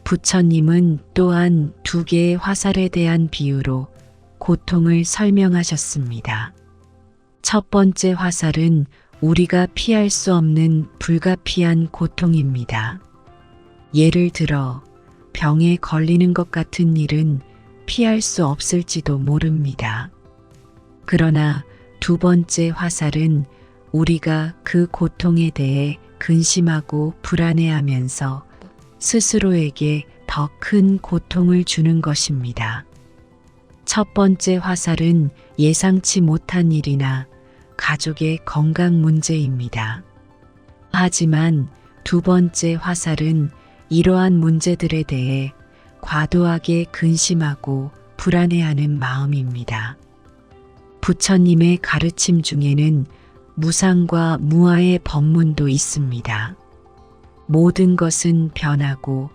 부처님은 또한 두 개의 화살에 대한 비유로 고통을 설명하셨습니다. 첫 번째 화살은 우리가 피할 수 없는 불가피한 고통입니다. 예를 들어 병에 걸리는 것 같은 일은 피할 수 없을지도 모릅니다. 그러나 두 번째 화살은 우리가 그 고통에 대해 근심하고 불안해하면서 스스로에게 더 큰 고통을 주는 것입니다. 첫 번째 화살은 예상치 못한 일이나 가족의 건강 문제입니다. 하지만 두 번째 화살은 이러한 문제들에 대해 과도하게 근심하고 불안해하는 마음입니다. 부처님의 가르침 중에는 무상과 무아의 법문도 있습니다. 모든 것은 변하고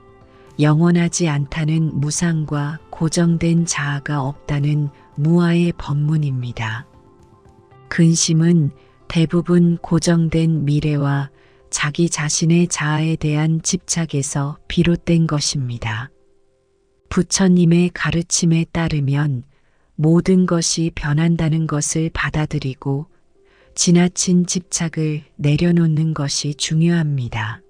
영원하지 않다는 무상과 고정된 자아가 없다는 무아의 법문입니다. 근심은 대부분 고정된 미래와 자기 자신의 자아에 대한 집착에서 비롯된 것입니다. 부처님의 가르침에 따르면 모든 것이 변한다는 것을 받아들이고 지나친 집착을 내려놓는 것이 중요합니다.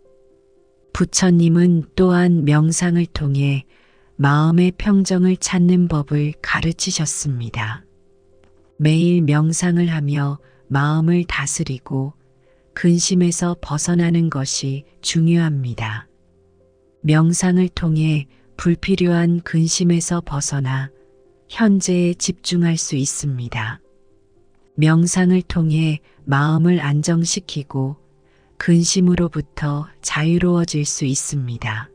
부처님은 또한 명상을 통해 마음의 평정을 찾는 법을 가르치셨습니다. 매일 명상을 하며 마음을 다스리고 근심에서 벗어나는 것이 중요합니다. 명상을 통해 불필요한 근심에서 벗어나 현재에 집중할 수 있습니다. 명상을 통해 마음을 안정시키고 근심으로부터 자유로워질 수 있습니다.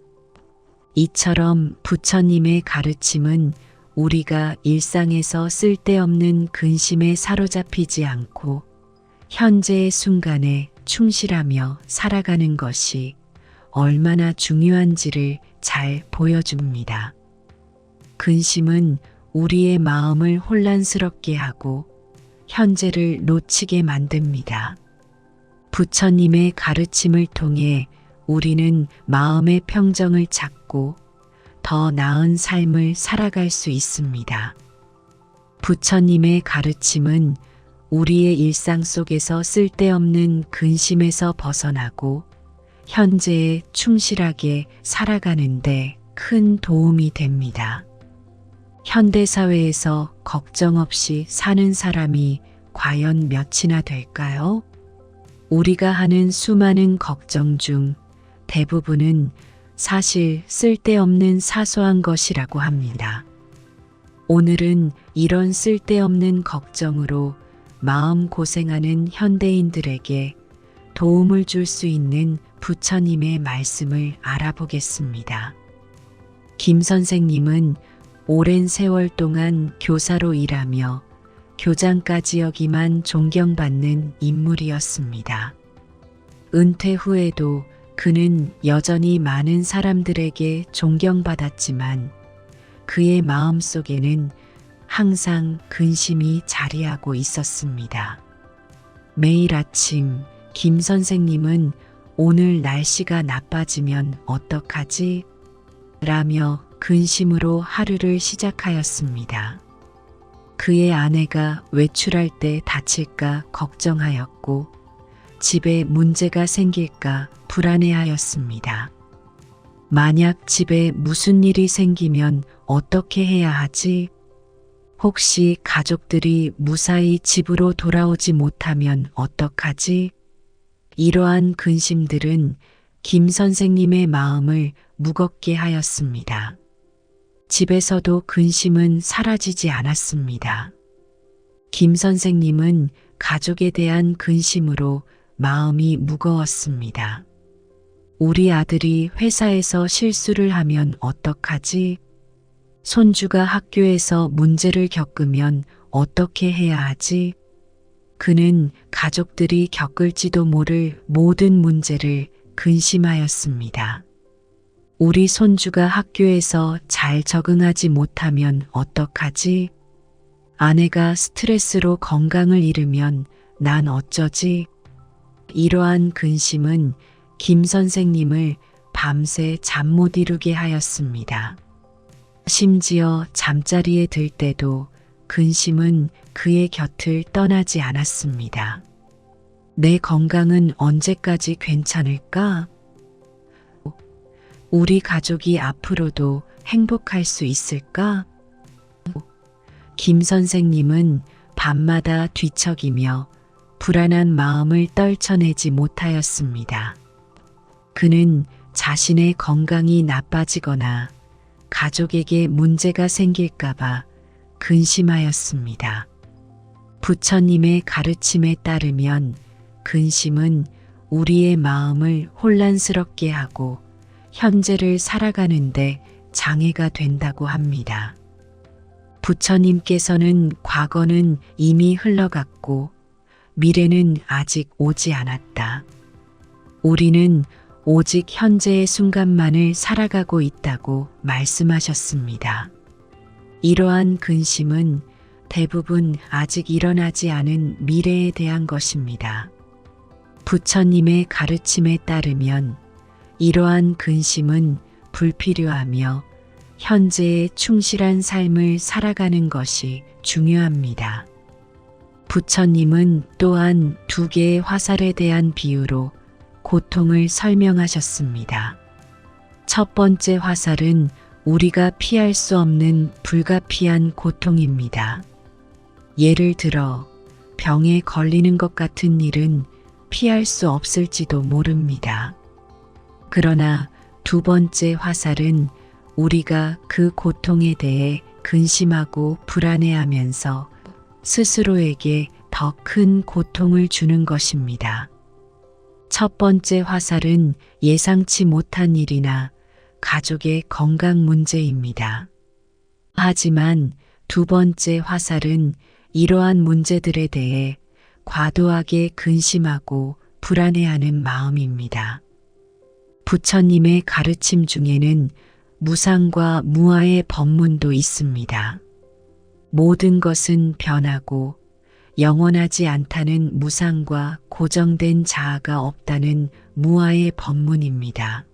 이처럼 부처님의 가르침은 우리가 일상에서 쓸데없는 근심에 사로잡히지 않고 현재의 순간에 충실하며 살아가는 것이 얼마나 중요한지를 잘 보여줍니다. 근심은 우리의 마음을 혼란스럽게 하고 현재를 놓치게 만듭니다. 부처님의 가르침을 통해 우리는 마음의 평정을 찾고 더 나은 삶을 살아갈 수 있습니다. 부처님의 가르침은 우리의 일상 속에서 쓸데없는 근심에서 벗어나고 현재에 충실하게 살아가는데 큰 도움이 됩니다. 현대사회에서 걱정 없이 사는 사람이 과연 몇이나 될까요? 우리가 하는 수많은 걱정 중 대부분은 사실 쓸데없는 사소한 것이라고 합니다. 오늘은 이런 쓸데없는 걱정으로 마음 고생하는 현대인들에게 도움을 줄 수 있는 부처님의 말씀을 알아보겠습니다. 김 선생님은 오랜 세월 동안 교사로 일하며 교장까지 역임한 존경받는 인물이었습니다. 은퇴 후에도 그는 여전히 많은 사람들에게 존경받았지만 그의 마음속에는 항상 근심이 자리하고 있었습니다. 매일 아침 김 선생님은 오늘 날씨가 나빠지면 어떡하지? 라며 근심으로 하루를 시작하였습니다. 그의 아내가 외출할 때 다칠까 걱정하였고 집에 문제가 생길까 불안해하였습니다. 만약 집에 무슨 일이 생기면 어떻게 해야 하지? 혹시 가족들이 무사히 집으로 돌아오지 못하면 어떡하지? 이러한 근심들은 김 선생님의 마음을 무겁게 하였습니다. 집에서도 근심은 사라지지 않았습니다. 김 선생님은 가족에 대한 근심으로 마음이 무거웠습니다. 우리 아들이 회사에서 실수를 하면 어떡하지? 손주가 학교에서 문제를 겪으면 어떻게 해야 하지? 그는 가족들이 겪을지도 모를 모든 문제를 근심하였습니다. 우리 손주가 학교에서 잘 적응하지 못하면 어떡하지? 아내가 스트레스로 건강을 잃으면 난 어쩌지? 이러한 근심은 김 선생님을 밤새 잠 못 이루게 하였습니다. 심지어 잠자리에 들 때도 근심은 그의 곁을 떠나지 않았습니다. 내 건강은 언제까지 괜찮을까? 우리 가족이 앞으로도 행복할 수 있을까? 김 선생님은 밤마다 뒤척이며 불안한 마음을 떨쳐내지 못하였습니다. 그는 자신의 건강이 나빠지거나 가족에게 문제가 생길까봐 근심하였습니다. 부처님의 가르침에 따르면 근심은 우리의 마음을 혼란스럽게 하고 현재를 살아가는데 장애가 된다고 합니다. 부처님께서는 과거는 이미 흘러갔고 미래는 아직 오지 않았다. 우리는 오직 현재의 순간만을 살아가고 있다고 말씀하셨습니다. 이러한 근심은 대부분 아직 일어나지 않은 미래에 대한 것입니다. 부처님의 가르침에 따르면 이러한 근심은 불필요하며 현재에 충실한 삶을 살아가는 것이 중요합니다. 부처님은 또한 두 개의 화살에 대한 비유로 고통을 설명하셨습니다. 첫 번째 화살은 우리가 피할 수 없는 불가피한 고통입니다. 예를 들어 병에 걸리는 것 같은 일은 피할 수 없을지도 모릅니다. 그러나 두 번째 화살은 우리가 그 고통에 대해 근심하고 불안해하면서 스스로에게 더 큰 고통을 주는 것입니다. 첫 번째 화살은 예상치 못한 일이나 가족의 건강 문제입니다. 하지만 두 번째 화살은 이러한 문제들에 대해 과도하게 근심하고 불안해하는 마음입니다. 부처님의 가르침 중에는 무상과 무아의 법문도 있습니다. 모든 것은 변하고 영원하지 않다는 무상과 고정된 자아가 없다는 무아의 법문입니다.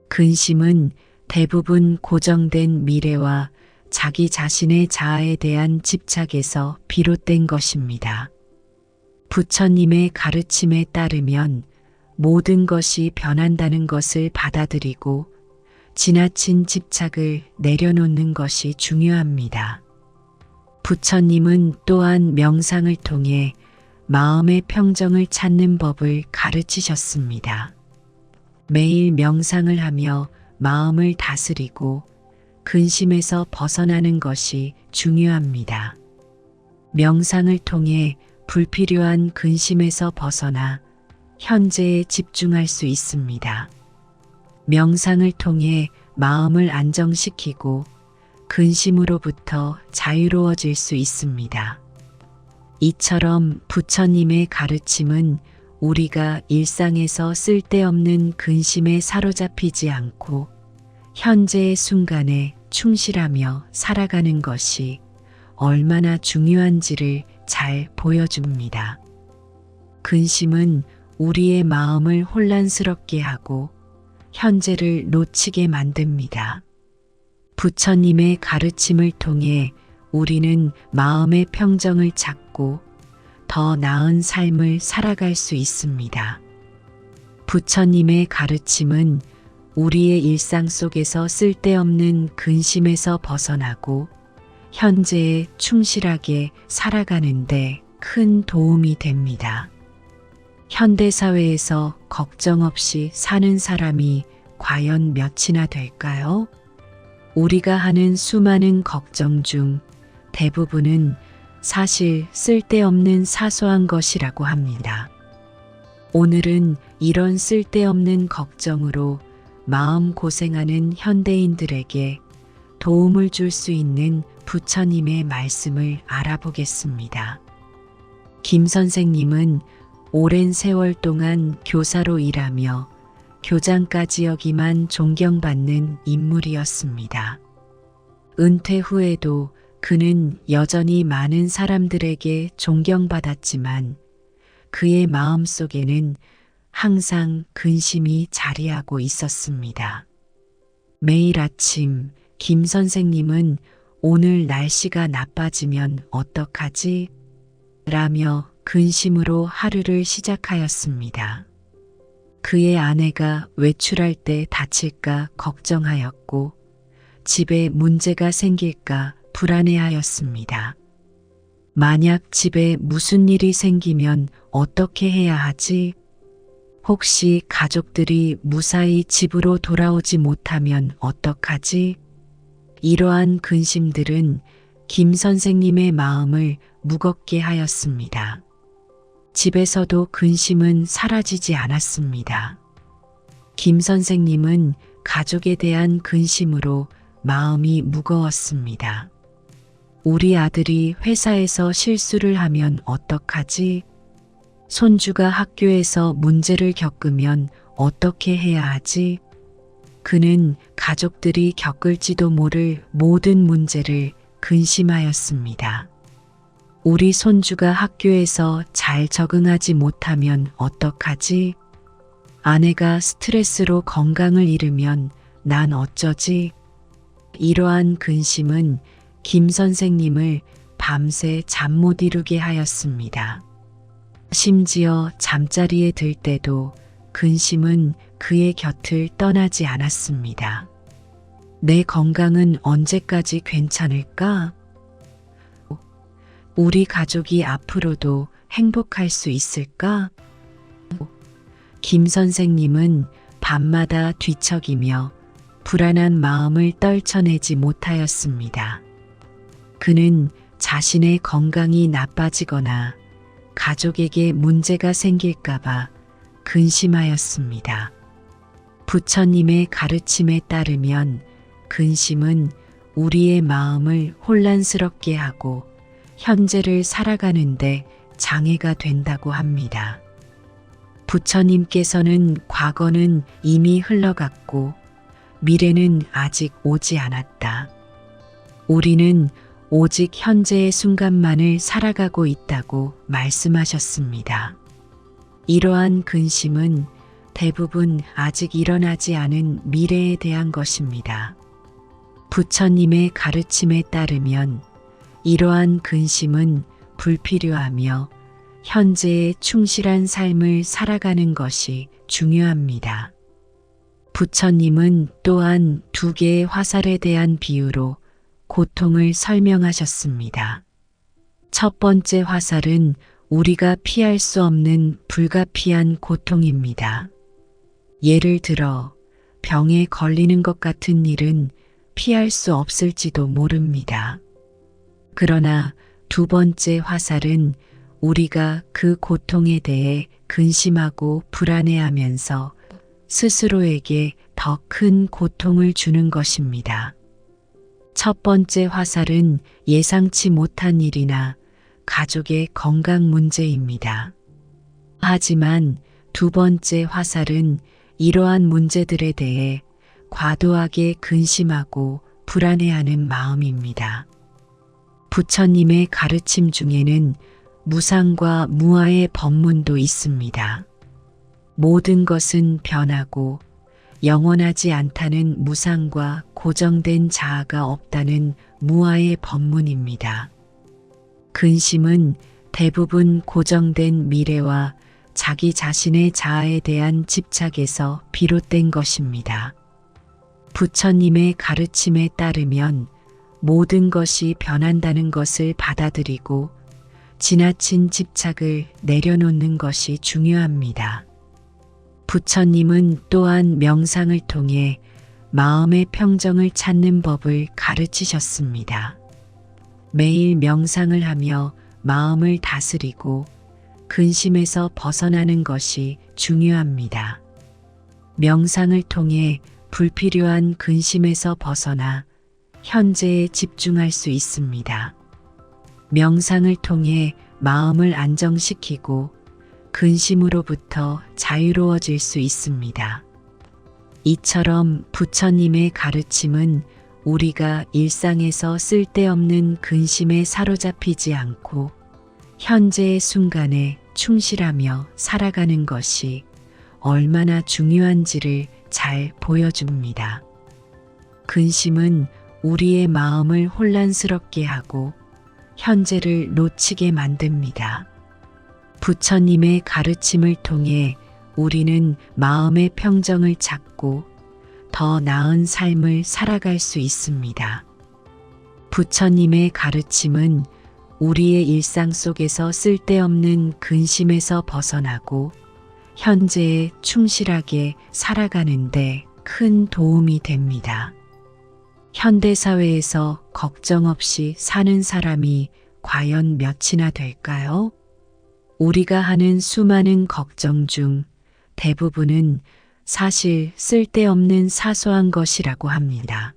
근심은 대부분 고정된 미래와 자기 자신의 자아에 대한 집착에서 비롯된 것입니다. 부처님의 가르침에 따르면 모든 것이 변한다는 것을 받아들이고 지나친 집착을 내려놓는 것이 중요합니다. 부처님은 또한 명상을 통해 마음의 평정을 찾는 법을 가르치셨습니다. 매일 명상을 하며 마음을 다스리고 근심에서 벗어나는 것이 중요합니다. 명상을 통해 불필요한 근심에서 벗어나 현재에 집중할 수 있습니다. 명상을 통해 마음을 안정시키고 근심으로부터 자유로워질 수 있습니다. 이처럼 부처님의 가르침은 우리가 일상에서 쓸데없는 근심에 사로잡히지 않고 현재의 순간에 충실하며 살아가는 것이 얼마나 중요한지를 잘 보여줍니다. 근심은 우리의 마음을 혼란스럽게 하고 현재를 놓치게 만듭니다. 부처님의 가르침을 통해 우리는 마음의 평정을 찾고 더 나은 삶을 살아갈 수 있습니다. 부처님의 가르침은 우리의 일상 속에서 쓸데없는 근심에서 벗어나고 현재에 충실하게 살아가는데 큰 도움이 됩니다. 현대사회에서 걱정 없이 사는 사람이 과연 몇이나 될까요? 우리가 하는 수많은 걱정 중 대부분은 사실 쓸데없는 사소한 것이라고 합니다. 오늘은 이런 쓸데없는 걱정으로 마음 고생하는 현대인들에게 도움을 줄 수 있는 부처님의 말씀을 알아보겠습니다. 김 선생님은 오랜 세월 동안 교사로 일하며 교장까지 역임한 존경받는 인물이었습니다. 은퇴 후에도 그는 여전히 많은 사람들에게 존경받았지만 그의 마음속에는 항상 근심이 자리하고 있었습니다. 매일 아침 김 선생님은 오늘 날씨가 나빠지면 어떡하지? 라며 근심으로 하루를 시작하였습니다. 그의 아내가 외출할 때 다칠까 걱정하였고 집에 문제가 생길까 불안해하였습니다. 만약 집에 무슨 일이 생기면 어떻게 해야 하지? 혹시 가족들이 무사히 집으로 돌아오지 못하면 어떡하지? 이러한 근심들은 김 선생님의 마음을 무겁게 하였습니다. 집에서도 근심은 사라지지 않았습니다. 김 선생님은 가족에 대한 근심으로 마음이 무거웠습니다. 우리 아들이 회사에서 실수를 하면 어떡하지? 손주가 학교에서 문제를 겪으면 어떻게 해야 하지? 그는 가족들이 겪을지도 모를 모든 문제를 근심하였습니다. 우리 손주가 학교에서 잘 적응하지 못하면 어떡하지? 아내가 스트레스로 건강을 잃으면 난 어쩌지? 이러한 근심은 김 선생님을 밤새 잠 못 이루게 하였습니다. 심지어 잠자리에 들 때도 근심은 그의 곁을 떠나지 않았습니다. 내 건강은 언제까지 괜찮을까? 우리 가족이 앞으로도 행복할 수 있을까? 김 선생님은 밤마다 뒤척이며 불안한 마음을 떨쳐내지 못하였습니다. 그는 자신의 건강이 나빠지거나 가족에게 문제가 생길까봐 근심하였습니다. 부처님의 가르침에 따르면 근심은 우리의 마음을 혼란스럽게 하고 현재를 살아가는데 장애가 된다고 합니다. 부처님께서는 과거는 이미 흘러갔고 미래는 아직 오지 않았다. 우리는 오직 현재의 순간만을 살아가고 있다고 말씀하셨습니다. 이러한 근심은 대부분 아직 일어나지 않은 미래에 대한 것입니다. 부처님의 가르침에 따르면 이러한 근심은 불필요하며 현재의 충실한 삶을 살아가는 것이 중요합니다. 부처님은 또한 두 개의 화살에 대한 비유로 고통을 설명하셨습니다. 첫 번째 화살은 우리가 피할 수 없는 불가피한 고통입니다. 예를 들어 병에 걸리는 것 같은 일은 피할 수 없을지도 모릅니다. 그러나 두 번째 화살은 우리가 그 고통에 대해 근심하고 불안해하면서 스스로에게 더 큰 고통을 주는 것입니다. 첫 번째 화살은 예상치 못한 일이나 가족의 건강 문제입니다. 하지만 두 번째 화살은 이러한 문제들에 대해 과도하게 근심하고 불안해하는 마음입니다. 부처님의 가르침 중에는 무상과 무아의 법문도 있습니다. 모든 것은 변하고 영원하지 않다는 무상과 고정된 자아가 없다는 무아의 법문입니다. 근심은 대부분 고정된 미래와 자기 자신의 자아에 대한 집착에서 비롯된 것입니다. 부처님의 가르침에 따르면 모든 것이 변한다는 것을 받아들이고 지나친 집착을 내려놓는 것이 중요합니다. 부처님은 또한 명상을 통해 마음의 평정을 찾는 법을 가르치셨습니다. 매일 명상을 하며 마음을 다스리고 근심에서 벗어나는 것이 중요합니다. 명상을 통해 불필요한 근심에서 벗어나 현재에 집중할 수 있습니다. 명상을 통해 마음을 안정시키고 근심으로부터 자유로워질 수 있습니다. 이처럼 부처님의 가르침은 우리가 일상에서 쓸데없는 근심에 사로잡히지 않고 현재의 순간에 충실하며 살아가는 것이 얼마나 중요한지를 잘 보여줍니다. 근심은 우리의 마음을 혼란스럽게 하고 현재를 놓치게 만듭니다. 부처님의 가르침을 통해 우리는 마음의 평정을 찾고 더 나은 삶을 살아갈 수 있습니다. 부처님의 가르침은 우리의 일상 속에서 쓸데없는 근심에서 벗어나고 현재에 충실하게 살아가는데 큰 도움이 됩니다. 현대사회에서 걱정 없이 사는 사람이 과연 몇이나 될까요? 우리가 하는 수많은 걱정 중 대부분은 사실 쓸데없는 사소한 것이라고 합니다.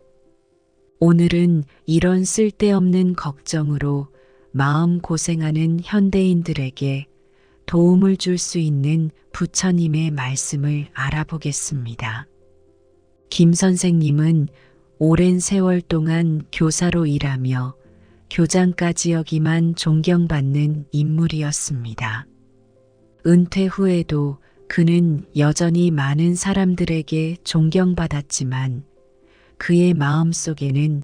오늘은 이런 쓸데없는 걱정으로 마음 고생하는 현대인들에게 도움을 줄 수 있는 부처님의 말씀을 알아보겠습니다. 김 선생님은 오랜 세월 동안 교사로 일하며 교장까지 역임한 존경받는 인물이었습니다. 은퇴 후에도 그는 여전히 많은 사람들에게 존경받았지만 그의 마음속에는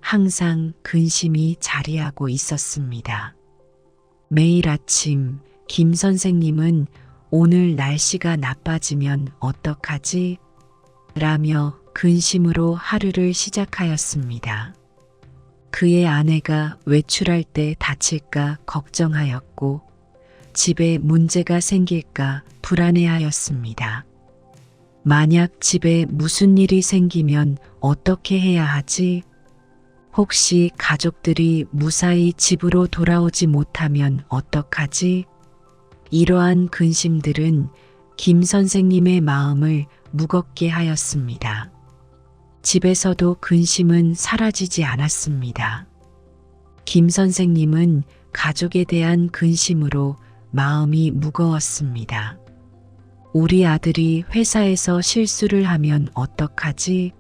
항상 근심이 자리하고 있었습니다. 매일 아침 김 선생님은 오늘 날씨가 나빠지면 어떡하지? 라며 근심으로 하루를 시작하였습니다. 그의 아내가 외출할 때 다칠까 걱정하였고 집에 문제가 생길까 불안해하였습니다. 만약 집에 무슨 일이 생기면 어떻게 해야 하지? 혹시 가족들이 무사히 집으로 돌아오지 못하면 어떡하지? 이러한 근심들은 김 선생님의 마음을 무겁게 하였습니다. 집에서도 근심은 사라지지 않았습니다. 김 선생님은 가족에 대한 근심으로 마음이 무거웠습니다. 우리 아들이 회사에서 실수를 하면 어떡하지?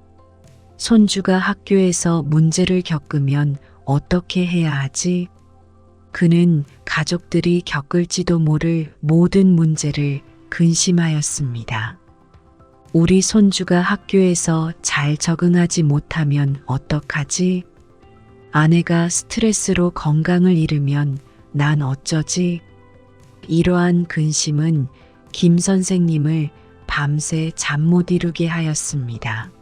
손주가 학교에서 문제를 겪으면 어떻게 해야 하지? 그는 가족들이 겪을지도 모를 모든 문제를 근심하였습니다. 우리 손주가 학교에서 잘 적응하지 못하면 어떡하지? 아내가 스트레스로 건강을 잃으면 난 어쩌지? 이러한 근심은 김 선생님을 밤새 잠 못 이루게 하였습니다.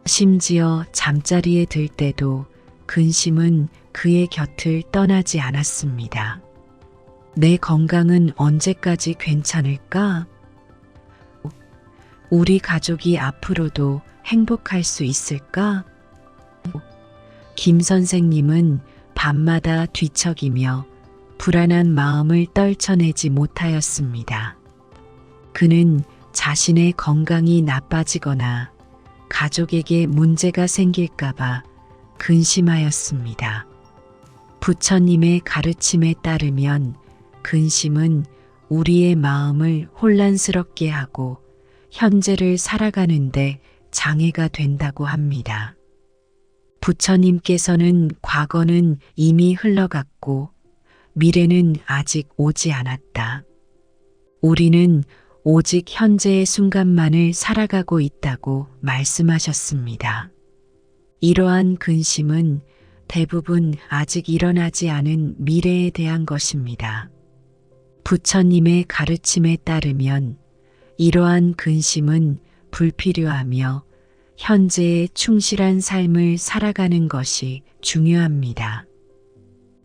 심지어 잠자리에 들 때도 근심은 그의 곁을 떠나지 않았습니다. 내 건강은 언제까지 괜찮을까? 우리 가족이 앞으로도 행복할 수 있을까? 김 선생님은 밤마다 뒤척이며 불안한 마음을 떨쳐내지 못하였습니다. 그는 자신의 건강이 나빠지거나 가족에게 문제가 생길까봐 근심하였습니다. 부처님의 가르침에 따르면 근심은 우리의 마음을 혼란스럽게 하고 현재를 살아가는데 장애가 된다고 합니다. 부처님께서는 과거는 이미 흘러갔고 미래는 아직 오지 않았다. 우리는 오직 현재의 순간만을 살아가고 있다고 말씀하셨습니다. 이러한 근심은 대부분 아직 일어나지 않은 미래에 대한 것입니다. 부처님의 가르침에 따르면 이러한 근심은 불필요하며 현재의 충실한 삶을 살아가는 것이 중요합니다.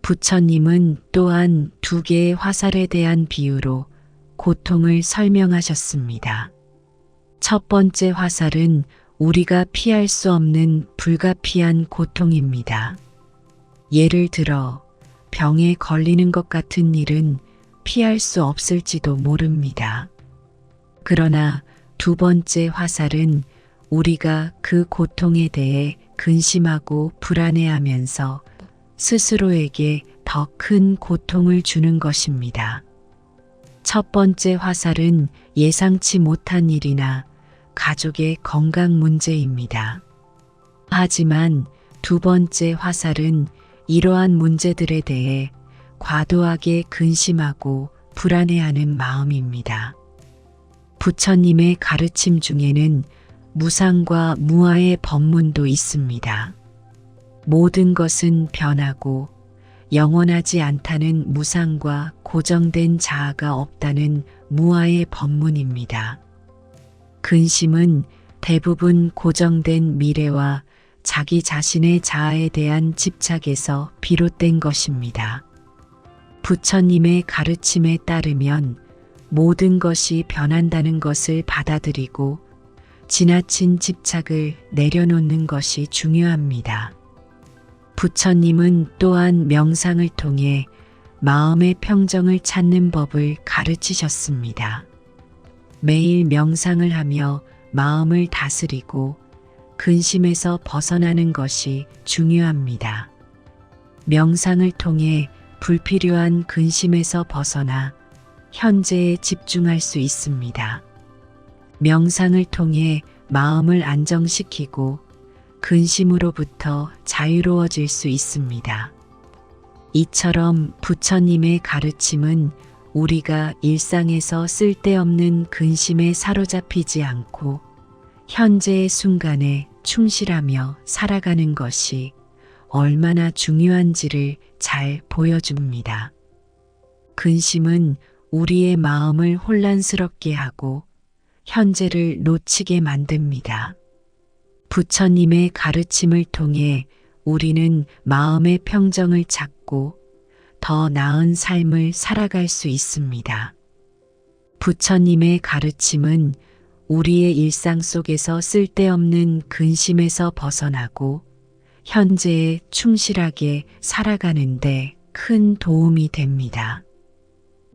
부처님은 또한 두 개의 화살에 대한 비유로 고통을 설명하셨습니다. 첫 번째 화살은 우리가 피할 수 없는 불가피한 고통입니다. 예를 들어 병에 걸리는 것 같은 일은 피할 수 없을지도 모릅니다. 그러나 두 번째 화살은 우리가 그 고통에 대해 근심하고 불안해하면서 스스로에게 더 큰 고통을 주는 것입니다. 첫 번째 화살은 예상치 못한 일이나 가족의 건강 문제입니다. 하지만 두 번째 화살은 이러한 문제들에 대해 과도하게 근심하고 불안해하는 마음입니다. 부처님의 가르침 중에는 무상과 무아의 법문도 있습니다. 모든 것은 변하고 영원하지 않다는 무상과 고정된 자아가 없다는 무아의 법문입니다. 근심은 대부분 고정된 미래와 자기 자신의 자아에 대한 집착에서 비롯된 것입니다. 부처님의 가르침에 따르면 모든 것이 변한다는 것을 받아들이고 지나친 집착을 내려놓는 것이 중요합니다. 부처님은 또한 명상을 통해 마음의 평정을 찾는 법을 가르치셨습니다. 매일 명상을 하며 마음을 다스리고 근심에서 벗어나는 것이 중요합니다. 명상을 통해 불필요한 근심에서 벗어나 현재에 집중할 수 있습니다. 명상을 통해 마음을 안정시키고 근심으로부터 자유로워질 수 있습니다. 이처럼 부처님의 가르침은 우리가 일상에서 쓸데없는 근심에 사로잡히지 않고 현재의 순간에 충실하며 살아가는 것이 얼마나 중요한지를 잘 보여줍니다. 근심은 우리의 마음을 혼란스럽게 하고 현재를 놓치게 만듭니다. 부처님의 가르침을 통해 우리는 마음의 평정을 찾고 더 나은 삶을 살아갈 수 있습니다. 부처님의 가르침은 우리의 일상 속에서 쓸데없는 근심에서 벗어나고 현재에 충실하게 살아가는데 큰 도움이 됩니다.